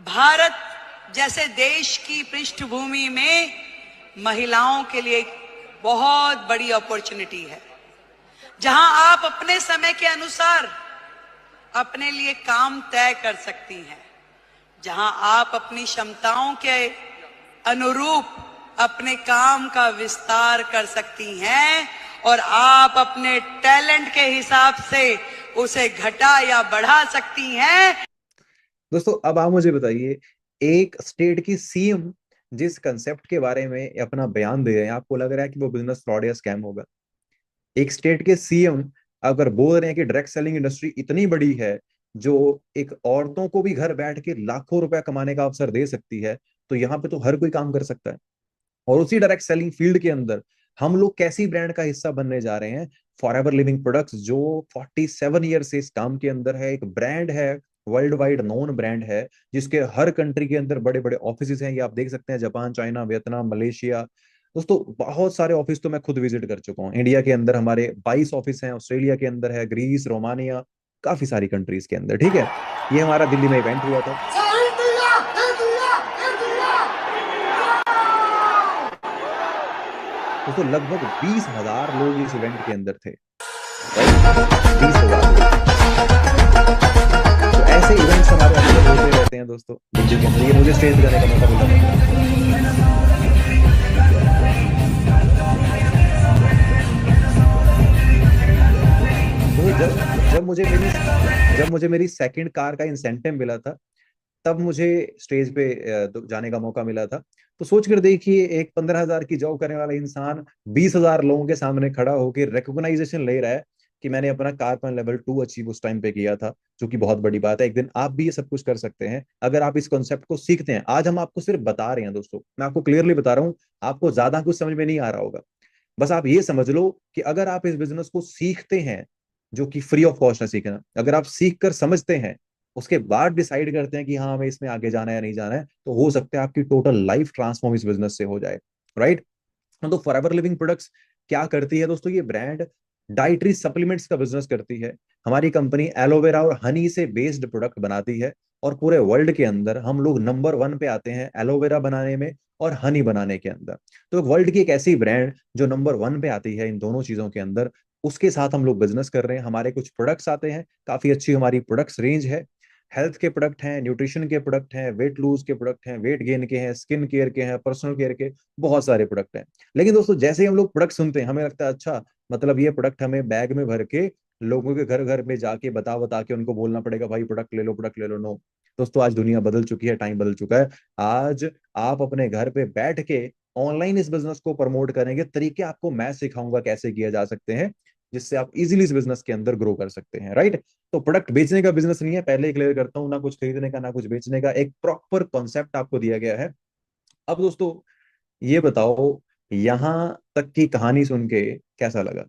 भारत जैसे देश की पृष्ठभूमि में महिलाओं के लिए एक बहुत बड़ी अपॉर्चुनिटी है, जहां आप अपने समय के अनुसार अपने लिए काम तय कर सकती हैं, जहां आप अपनी क्षमताओं के अनुरूप अपने काम का विस्तार कर सकती हैं और आप अपने टैलेंट के हिसाब से उसे घटा या बढ़ा सकती हैं। दोस्तों, अब आप मुझे बताइए, एक स्टेट की सीएम जिस कंसेप्ट के बारे में अपना बयान दे रहे हैं, आपको लग रहा है कि वो बिजनेस फ्रॉड या स्कैम होगा? एक स्टेट के सीएम अगर बोल रहे हैं कि डायरेक्ट सेलिंग इंडस्ट्री इतनी बड़ी है जो एक औरतों को भी घर बैठ के लाखों रुपया कमाने का अवसर दे सकती है, तो यहाँ पे तो हर कोई काम कर सकता है। और उसी डायरेक्ट सेलिंग फील्ड के अंदर हम लोग कैसी ब्रांड का हिस्सा बनने जा रहे हैं? फॉरएवर लिविंग प्रोडक्ट्स, जो 47 ईयर से इस काम के अंदर है, एक ब्रांड है, वर्ल्ड वाइड नोन ब्रांड है, जिसके हर कंट्री के अंदर बड़े बड़े ऑफिस हैं। ये आप देख सकते हैं, जापान, चाइना, वियतनाम, मलेशिया। दोस्तों, बहुत सारे ऑफिस तो मैं खुद विजिट कर चुका हूँ। इंडिया के अंदर हमारे 22 ऑफिस हैं, ऑस्ट्रेलिया के अंदर है, ग्रीस, रोमानिया, काफी सारी कंट्रीज के अंदर, ठीक है। ये हमारा दिल्ली में इवेंट हुआ था। दोस्तों, लगभग 20,000 लोग इस इवेंट के अंदर थे, 20,000। तो ऐसे इवेंट्स हमारे अंदर होते रहते हैं दोस्तों। ये मुझे स्टेज पे जाने का मौका मिला। तो जब मुझे मेरी सेकंड कार का इंसेंटिव मिला था, तब मुझे स्टेज पे जाने का मौका मिला था। तो सोच कर देखिए, एक 15,000 की जॉब करने वाला इंसान 20,000 लोगों के सामने खड़ा होकर रिकॉग्नाइजेशन ले रहा है कि मैंने अपना कार्बन लेवल 2 अचीव उस टाइम पे किया था, जो कि बहुत बड़ी बात है। एक दिन आप भी ये सब कुछ कर सकते हैं अगर आप इस कॉन्सेप्ट को सीखते हैं। आज हम आपको सिर्फ बता रहे हैं दोस्तों, मैं आपको क्लियरली बता रहा हूँ, आपको ज्यादा कुछ समझ में नहीं आ रहा होगा। बस आप ये समझ लो कि अगर आप इस बिजनेस को सीखते हैं, जो कि फ्री ऑफ कॉस्ट है सीखना, अगर आप सीख कर समझते हैं, उसके बाद डिसाइड करते हैं कि हाँ हमें इसमें आगे जाना है या नहीं जाना है, तो हो सकता है आपकी टोटल लाइफ ट्रांसफॉर्म इस बिजनेस से हो जाए। राइट। तो फॉरएवर लिविंग प्रोडक्ट्स क्या करती है दोस्तों? ये ब्रांड डाइटरी सप्लीमेंट्स का बिजनेस करती है। हमारी कंपनी एलोवेरा और हनी से बेस्ड प्रोडक्ट बनाती है, और पूरे वर्ल्ड के अंदर हम लोग नंबर 1 पे आते हैं एलोवेरा बनाने में और हनी बनाने के अंदर। तो वर्ल्ड की एक ऐसी ब्रांड जो नंबर 1 पे आती है इन दोनों चीजों के अंदर, उसके साथ हम लोग बिजनेस कर रहे हैं। हमारे कुछ प्रोडक्ट्स आते हैं, काफी अच्छी हमारी प्रोडक्ट्स रेंज है। हेल्थ के प्रोडक्ट हैं, न्यूट्रिशन के प्रोडक्ट हैं, वेट लूज के प्रोडक्ट हैं, वेट गेन के हैं, स्किन केयर के हैं, पर्सनल केयर के, बहुत सारे प्रोडक्ट हैं। लेकिन दोस्तों जैसे ही हम लोग प्रोडक्ट सुनते हैं, हमें लगता है अच्छा, मतलब ये प्रोडक्ट हमें बैग में भर के लोगों के घर घर में जाके बता बता के उनको बोलना पड़ेगा भाई प्रोडक्ट ले लो, प्रोडक्ट ले लो। नो दोस्तों, आज दुनिया बदल चुकी है, टाइम बदल चुका है। आज आप अपने घर पे बैठ के ऑनलाइन इस बिजनेस को प्रमोट करेंगे, तरीके आपको मैं सिखाऊंगा कैसे किया जा सकते हैं, जिससे आप इजीली इस बिजनेस के अंदर ग्रो कर सकते हैं। राइट। तो प्रोडक्ट बेचने का बिजनेस नहीं है, पहले क्लियर करता हूं, ना कुछ खरीदने का ना कुछ बेचने का, एक प्रॉपर कॉन्सेप्ट आपको दिया गया है। अब दोस्तों ये बताओ, यहां तक की कहानी सुन के कैसा लगा?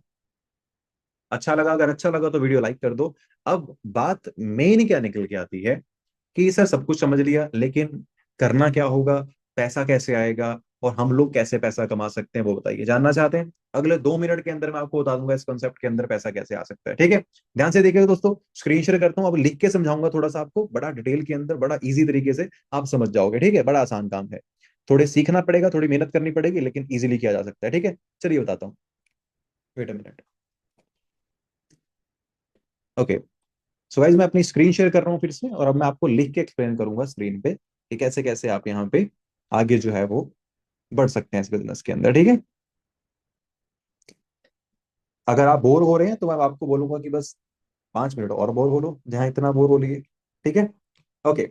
अच्छा लगा? अगर अच्छा लगा तो वीडियो लाइक कर दो। अब बात मेन क्या निकल के आती है कि सर सब कुछ समझ लिया, लेकिन करना क्या होगा, पैसा कैसे आएगा, और हम लोग कैसे पैसा कमा सकते हैं, वो बताइए। जानना चाहते हैं? अगले 2 मिनट के अंदर मैं आपको बता दूंगा इस कॉन्सेप्ट के अंदर पैसा कैसे आ सकता है। ठीक है, ध्यान से देखिएगा दोस्तों, स्क्रीन शेयर करता हूँ, अब लिख के समझाऊंगा थोड़ा सा आपको, बड़ा डिटेल के अंदर, बड़ा इजी तरीके से आप समझ जाओगे। ठीक है, बड़ा आसान काम है, थोड़े सीखना पड़ेगा, थोड़ी मेहनत करनी पड़ेगी, लेकिन इजीली किया जा सकता है। ठीक है, चलिए बताता हूँ। Wait a minute. Okay, so guys मैं अपनी स्क्रीन शेयर कर रहा हूँ फिर से, और अब मैं आपको लिख के एक्सप्लेन करूंगा स्क्रीन पे कि कैसे कैसे आप यहाँ पे आगे जो है वो बढ़ सकते हैं इस बिजनेस के अंदर। ठीक है, अगर आप बोर हो रहे हैं तो मैं आपको बोलूंगा कि बस 5 मिनट और बोर हो लो, जहां इतना बोर हो लिए। ठीक है, ओके।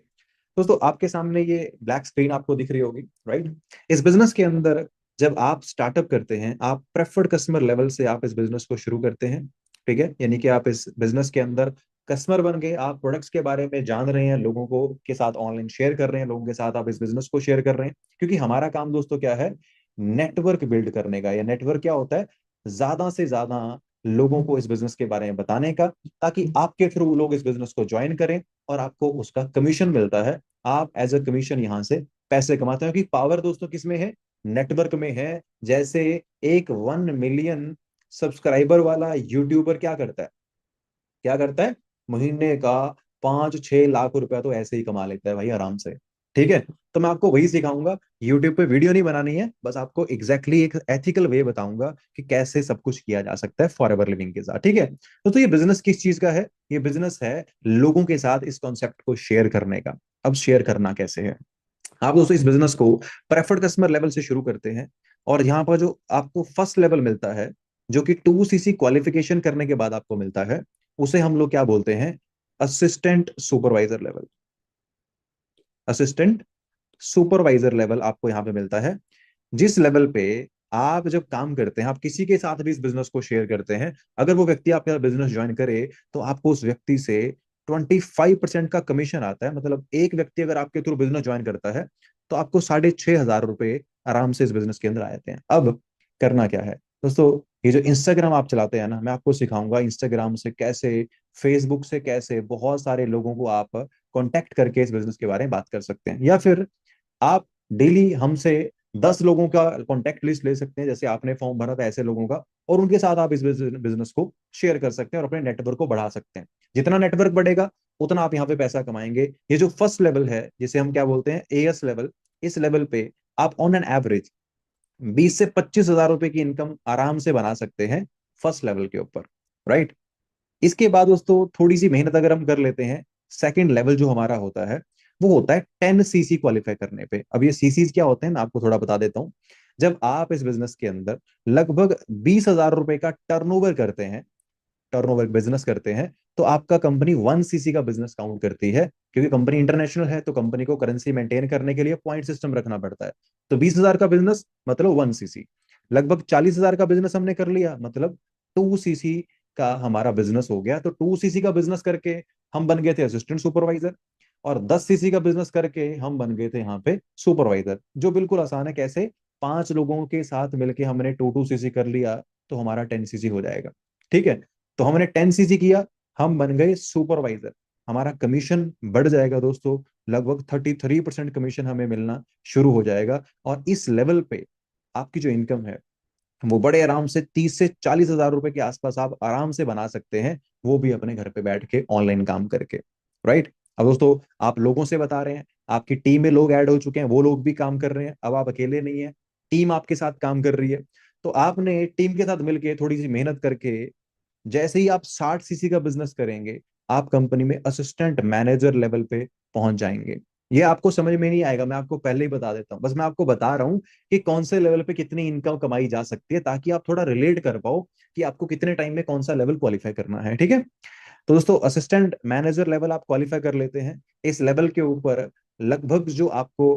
दोस्तों आपके सामने ये ब्लैक स्क्रीन आपको दिख रही होगी, राइट। इस बिजनेस के अंदर जब आप स्टार्टअप करते हैं, आप प्रेफर्ड कस्टमर लेवल से आप इस बिजनेस को शुरू करते हैं। ठीक है, यानी कि आप इस बिजनेस के अंदर कस्टमर बन गए, आप प्रोडक्ट्स के बारे में जान रहे हैं, लोगों को के साथ ऑनलाइन शेयर कर रहे हैं, लोगों के साथ आप इस बिजनेस को शेयर कर रहे हैं। क्योंकि हमारा काम दोस्तों क्या है, नेटवर्क बिल्ड करने का। या नेटवर्क क्या होता है, ज्यादा से ज्यादा लोगों को इस बिजनेस के बारे में बताने का, ताकि आपके थ्रू लोग इस बिजनेस को ज्वाइन करें और आपको उसका कमीशन मिलता है। आप एज अ कमीशन यहां से पैसे कमाते हैं, क्योंकि पावर दोस्तों किसमें है, नेटवर्क में है। जैसे एक 1 मिलियन सब्सक्राइबर वाला यूट्यूबर क्या करता है, क्या करता है, महीने का 5-6 लाख रुपया तो ऐसे ही कमा लेता है भाई आराम से। ठीक है, तो मैं आपको वही सिखाऊंगा। यूट्यूब पे वीडियो नहीं बनानी है, बस आपको एग्जैक्टली एक एथिकल वे बताऊंगा कि कैसे सब कुछ किया जा सकता है फॉरएवर लिविंग के साथ। ठीक है, तो ये बिजनेस किस चीज का है? ये बिजनेस है लोगों के साथ इस कॉन्सेप्ट को शेयर करने का। अब शेयर करना कैसे है? आप दोस्तों इस बिजनेस को प्रेफर्ड कस्टमर लेवल से शुरू करते हैं, और यहाँ पर जो आपको फर्स्ट लेवल मिलता है, जो कि 2cc क्वालिफिकेशन करने के बाद आपको मिलता है, उसे हम लोग क्या बोलते हैं, assistant supervisor level. Assistant supervisor level आपको यहाँ पे मिलता है, जिस लेवल पे आप जब काम करते हैं, आप किसी के साथ भी इस बिजनेस को शेयर करते हैं, अगर वो व्यक्ति आपका बिजनेस ज्वाइन करे, तो आपको उस व्यक्ति से 25% का कमीशन आता है। मतलब एक व्यक्ति अगर आपके थ्रू बिजनेस ज्वाइन करता है, तो आपको 6,500 रुपए आराम से इस बिजनेस के अंदर आ जाते हैं। अब करना क्या है दोस्तों, ये जो इंस्टाग्राम आप चलाते हैं ना, मैं आपको सिखाऊंगा इंस्टाग्राम से कैसे, फेसबुक से कैसे बहुत सारे लोगों को आप कांटेक्ट करके इस बिजनेस के बारे में बात कर सकते हैं। या फिर आप डेली हमसे 10 लोगों का कॉन्टेक्ट लिस्ट ले सकते हैं, जैसे आपने फॉर्म भरा था ऐसे लोगों का, और उनके साथ आप इस बिजनेस को शेयर कर सकते हैं और अपने नेटवर्क को बढ़ा सकते हैं। जितना नेटवर्क बढ़ेगा उतना आप यहाँ पे पैसा कमाएंगे। ये जो फर्स्ट लेवल है, जिसे हम क्या बोलते हैं, एएस लेवल, इस लेवल पे आप ऑन एन एवरेज 20 से 25 हजार रुपए की इनकम आराम से बना सकते हैं फर्स्ट लेवल के ऊपर। राइट। इसके बाद दोस्तों थोड़ी सी मेहनत अगर हम कर लेते हैं, सेकंड लेवल जो हमारा होता है, वो होता है 10cc क्वालिफाई करने पे। अब ये सीसीज क्या होते हैं मैं आपको थोड़ा बता देता हूँ। जब आप इस बिजनेस के अंदर लगभग 20,000 रुपए का टर्नओवर करते हैं, टर्नओवर बिजनेस करते हैं, तो आपका कंपनी 1 सीसी का बिजनेस काउंट करती है, क्योंकि कंपनी इंटरनेशनल है तो कंपनी को करेंसी मेंटेन करने के लिए पॉइंट सिस्टम रखना पड़ता है। तो 20,000 का बिजनेस मतलब 1 सीसी। लगभग 40,000 का बिजनेस हमने कर लिया, मतलब 2 सीसी का हमारा बिजनेस हो गया। तो 2 सीसी का बिजनेस करके हम बन गए थे असिस्टेंट सुपरवाइजर, और 10 सीसी का बिजनेस करके हम बन गए थे यहाँ पे सुपरवाइजर, जो बिल्कुल आसान है। कैसे? 5 लोगों के साथ मिलके हमने 2 2 सीसी कर लिया तो हमारा 10 सीसी हो जाएगा। ठीक है, तो हमने 10 सीसी किया, हम बन गए सुपरवाइजर, हमारा कमीशन बढ़ जाएगा दोस्तों। लगभग 33% कमीशन हमें मिलना शुरू हो जाएगा। और इस लेवल पे आपकी जो इनकम है वो बड़े आराम से 30 से 40 हजार रुपए के आसपास आप आराम से बना सकते हैं, वो भी अपने घर पे बैठ के ऑनलाइन काम करके। राइट। अब दोस्तों आप लोगों से बता रहे हैं, आपकी टीम में लोग ऐड हो चुके हैं, वो लोग भी काम कर रहे हैं, अब आप अकेले नहीं है, टीम आपके साथ काम कर रही है। तो आपने टीम के साथ मिलके थोड़ी सी मेहनत करके जैसे ही आप 60 सीसी का बिजनेस करेंगे, आप कंपनी में असिस्टेंट मैनेजर लेवल पे पहुंच जाएंगे। ये आपको समझ में नहीं आएगा, मैं आपको पहले ही बता देता हूँ, बस मैं आपको बता रहा हूँ कि कौन से लेवल पे कितनी इनकम कमाई जा सकती है, ताकि आप थोड़ा रिलेट कर पाओ कि आपको कितने टाइम में कौन सा लेवल क्वालिफाई करना है। ठीक है, तो दोस्तों असिस्टेंट मैनेजर लेवल आप क्वालिफाई कर लेते हैं। इस लेवल के ऊपर लगभग जो आपको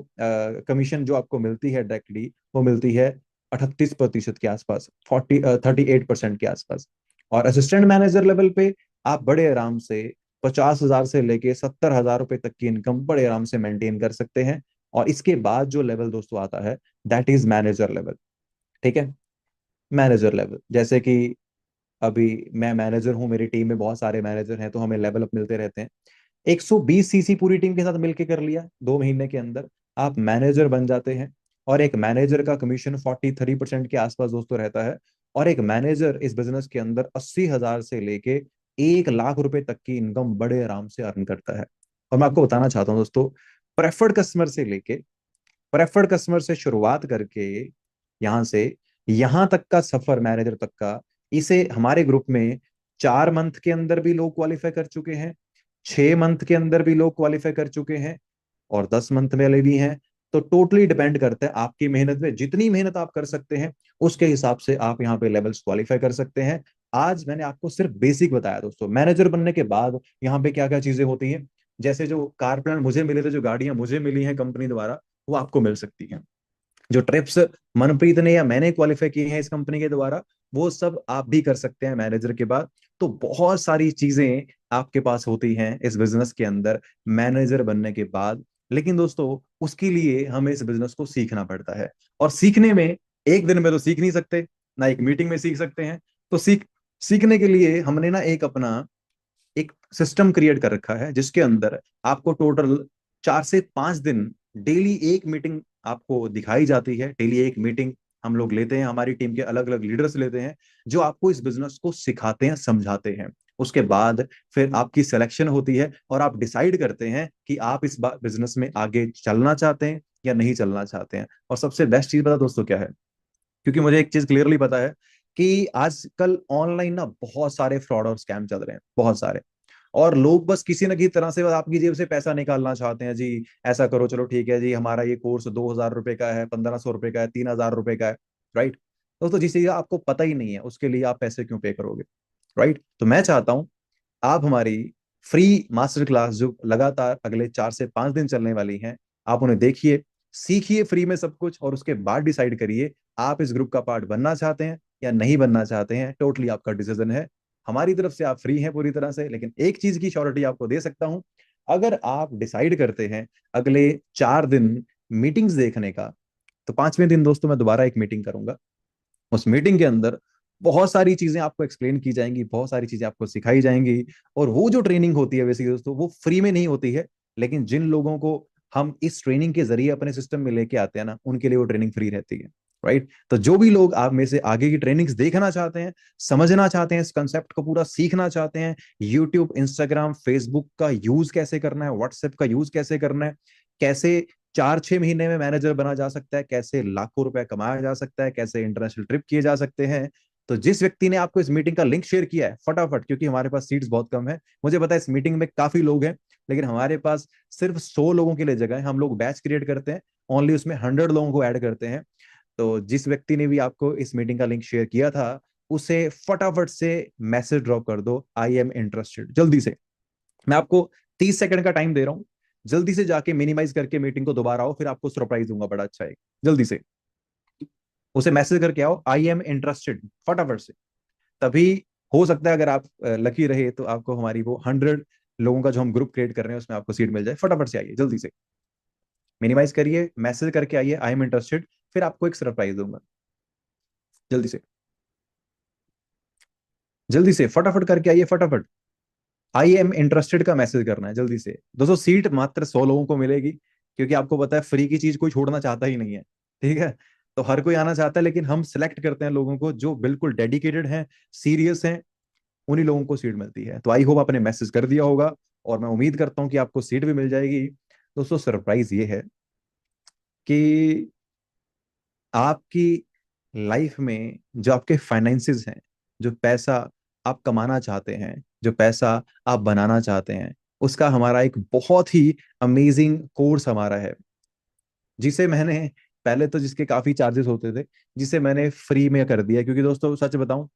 कमीशन जो आपको मिलती है डायरेक्टली, वो मिलती है 38% के आसपास, 38% के आसपास। और असिस्टेंट मैनेजर लेवल पे आप बड़े आराम से 50,000 से लेके 70,000 रुपए तक की इनकम बड़े आराम से मेंटेन कर सकते हैं। और इसके बाद जो लेवल दोस्तों आता है, दैट इज मैनेजर लेवल। ठीक है, मैनेजर लेवल, जैसे कि अभी मैं मैनेजर हूं, मेरी टीम में बहुत सारे मैनेजर हैं, तो हमें लेवल अप मिलते रहते हैं। 120 सीसी पूरी टीम के साथ मिलके कर लिया, 2 महीने के अंदर आप मैनेजर बन जाते हैं। और एक मैनेजर का कमीशन 43% के आसपास दोस्तों रहता है। और एक मैनेजर इस बिजनेस के अंदर 80,000 से लेके 1 लाख रुपए तक की इनकम बड़े आराम से अर्न करता है। और मैं आपको बताना चाहता हूँ दोस्तों, प्रेफर्ड कस्टमर से लेके, प्रेफर्ड कस्टमर से शुरुआत करके यहां से यहां तक का सफर मैनेजर तक का, इसे हमारे ग्रुप में 4 मंथ के अंदर भी लोग क्वालिफाई कर चुके हैं, 6 मंथ के अंदर भी लोग क्वालिफाई कर चुके हैं, और 10 मंथ वाले भी हैं। तो टोटली डिपेंड करता है आपकी मेहनत में, जितनी मेहनत आप कर सकते हैं उसके हिसाब से आप यहाँ पे लेवल्स क्वालिफाई कर सकते हैं। आज मैंने आपको सिर्फ बेसिक बताया दोस्तों। मैनेजर बनने के बाद यहाँ पे क्या क्या चीजें होती हैं, जैसे जो कार प्लान मुझे मिले थे, जो गाड़ियां मुझे मिली हैं कंपनी द्वारा, वो आपको मिल सकती हैं। जो ट्रिप्स मनप्रीत ने या मैंने क्वालिफाई किए हैं इस कंपनी के द्वारा, वो सब आप भी कर सकते हैं मैनेजर के बाद। तो बहुत सारी चीजें आपके पास होती हैं इस बिजनेस के अंदर मैनेजर बनने के बाद। लेकिन दोस्तों उसके लिए हमें इस बिजनेस को सीखना पड़ता है, और सीखने में एक दिन में तो सीख नहीं सकते, ना एक मीटिंग में सीख सकते हैं। तो सीखने के लिए हमने ना एक अपना एक सिस्टम क्रिएट कर रखा है, जिसके अंदर आपको टोटल 4 से 5 दिन डेली एक मीटिंग आपको दिखाई जाती है। डेली एक मीटिंग हम लोग लेते हैं, हमारी टीम के अलग अलग लीडर्स लेते हैं, जो आपको इस बिजनेस को सिखाते हैं, समझाते हैं। उसके बाद फिर आपकी सिलेक्शन होती है, और आप डिसाइड करते हैं कि आप इस बिजनेस में आगे चलना चाहते हैं या नहीं चलना चाहते हैं। और सबसे बेस्ट चीज पता दोस्तों क्या है, क्योंकि मुझे एक चीज क्लियरली पता है कि आजकल ऑनलाइन ना बहुत सारे फ्रॉड और स्कैम चल रहे हैं, बहुत सारे। और लोग बस किसी न किसी तरह से बस आपकी जेब से पैसा निकालना चाहते हैं जी। ऐसा करो, चलो ठीक है जी, हमारा ये कोर्स 2,000 रुपए का है, 1,500 रुपए का है, 3,000 रुपए का है। राइट। तो जिस चीज का आपको पता ही नहीं है उसके लिए आप पैसे क्यों पे करोगे? राइट। तो मैं चाहता हूं आप हमारी फ्री मास्टर क्लास जो लगातार अगले 4 से 5 दिन चलने वाली हैं, आप उन्हें देखिए, सीखिए फ्री में सब कुछ, और उसके बाद डिसाइड करिए आप इस ग्रुप का पार्ट बनना चाहते हैं या नहीं बनना चाहते हैं। टोटली आपका डिसीजन है। हमारी तरफ से आप फ्री हैं पूरी तरह से, लेकिन एक चीज की श्योरिटी आपको दे सकता हूं, अगर आप डिसाइड करते हैं अगले 4 दिन मीटिंग्स देखने का, तो 5वें दिन दोस्तों मैं दोबारा एक मीटिंग करूंगा। उस मीटिंग के अंदर बहुत सारी चीजें आपको एक्सप्लेन की जाएंगी, बहुत सारी चीजें आपको सिखाई जाएंगी। और वो जो ट्रेनिंग होती है वैसे दोस्तों, वो फ्री में नहीं होती है, लेकिन जिन लोगों को हम इस ट्रेनिंग के जरिए अपने सिस्टम में लेके आते हैं ना, उनके लिए वो ट्रेनिंग फ्री रहती है। राइट। तो जो भी लोग आप में से आगे की ट्रेनिंग्स देखना चाहते हैं, समझना चाहते हैं, इस कंसेप्ट को पूरा सीखना चाहते हैं, यूट्यूब, इंस्टाग्राम, फेसबुक का यूज कैसे करना है, व्हाट्सएप का यूज कैसे करना है, कैसे 4 6 महीने में मैनेजर बना जा सकता है, कैसे लाखों रुपए कमाया जा सकता है, कैसे इंटरनेशनल ट्रिप किए जा सकते हैं, तो जिस व्यक्ति ने आपको इस मीटिंग का लिंक शेयर किया है, फटाफट, क्योंकि हमारे पास सीट्स बहुत कम है, मुझे पता है इस मीटिंग में काफी लोग हैं, लेकिन हमारे पास सिर्फ 100 लोगों के लिए जगह है। हम लोग बैच क्रिएट करते हैं, ओनली उसमें 100 लोगों को ऐड करते हैं। तो जिस व्यक्ति ने भी आपको इस मीटिंग का लिंक शेयर किया था, उसे फटाफट से मैसेज ड्रॉप कर दो, आई एम इंटरेस्टेड, जल्दी से। मैं आपको 30 सेकंड का टाइम दे रहा हूं, जल्दी से जाके मिनिमाइज करके मीटिंग को दोबारा आओ, फिर आपको सरप्राइज दूंगा बड़ा अच्छा है। जल्दी से उसे मैसेज करके आओ, आई एम इंटरेस्टेड, फटाफट से। तभी हो सकता है, अगर आप लकी रहे तो आपको हमारी वो 100 लोगों का जो हम ग्रुप क्रिएट कर रहे हैं उसमें आपको सीट मिल जाए। फटाफट से आइए, जल्दी से मिनिमाइज करिए, मैसेज करके आइए आई एम इंटरेस्टेड, फिर आपको एक सरप्राइज दूंगा। जल्दी से, जल्दी से फटाफट करके आइए, फटाफट। आई एम इंटरेस्टेड का मैसेज करना है जल्दी से। दोस्तों सीट मात्र 100 लोगों को मिलेगी, क्योंकि आपको पता है फ्री की चीज कोई छोड़ना चाहता ही नहीं है, ठीक है। तो हर कोई आना चाहता है, लेकिन हम सिलेक्ट करते हैं लोगों को जो बिल्कुल डेडिकेटेड हैं, सीरियस हैं, उन्हीं लोगों को सीट मिलती है। तो आई होप आपने मैसेज कर दिया होगा, और मैं उम्मीद करता हूं कि आपको सीट भी मिल जाएगी। दोस्तों सरप्राइज ये है कि आपकी लाइफ में जो आपके फाइनेंसेस हैं, जो पैसा आप कमाना चाहते हैं, जो पैसा आप बनाना चाहते हैं, उसका हमारा एक बहुत ही अमेजिंग कोर्स हमारा है, जिसे मैंने पहले तो जिसके काफी चार्जेस होते थे, जिसे मैंने फ्री में कर दिया। क्योंकि दोस्तों सच बताऊं,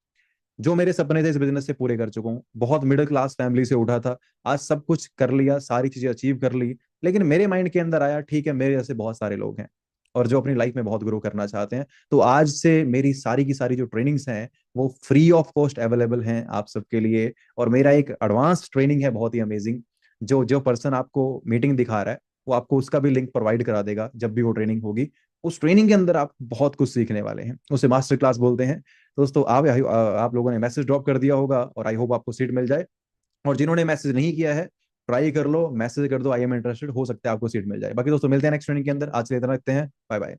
जो मेरे सपने थे इस बिजनेस से पूरे कर चुका हूँ। बहुत मिडिल क्लास फैमिली से उठा था, आज सब कुछ कर लिया, सारी चीजें अचीव कर ली। लेकिन मेरे माइंड के अंदर आया, ठीक है मेरे जैसे बहुत सारे लोग हैं और जो अपनी लाइफ में बहुत ग्रो करना चाहते हैं। तो आज से मेरी सारी की सारी जो ट्रेनिंग्स हैं वो फ्री ऑफ कॉस्ट अवेलेबल हैं आप सबके लिए। और मेरा एक एडवांस ट्रेनिंग है बहुत ही अमेजिंग, जो जो पर्सन आपको मीटिंग दिखा रहा है वो आपको उसका भी लिंक प्रोवाइड करा देगा जब भी वो ट्रेनिंग होगी। उस ट्रेनिंग के अंदर आप बहुत कुछ सीखने वाले हैं, उसे मास्टर क्लास बोलते हैं। दोस्तों आप लोगों ने मैसेज ड्रॉप कर दिया होगा, और आई होप आपको सीट मिल जाए। और जिन्होंने मैसेज नहीं किया है, ट्राई कर लो, मैसेज कर दो आई एम इंटरेस्टेड, हो सकता है आपको सीट मिल जाए। बाकी दोस्तों मिलते हैं नेक्स्ट ट्रेनिंग के अंदर, आज के लिए इतना रखते हैं, बाय बाय।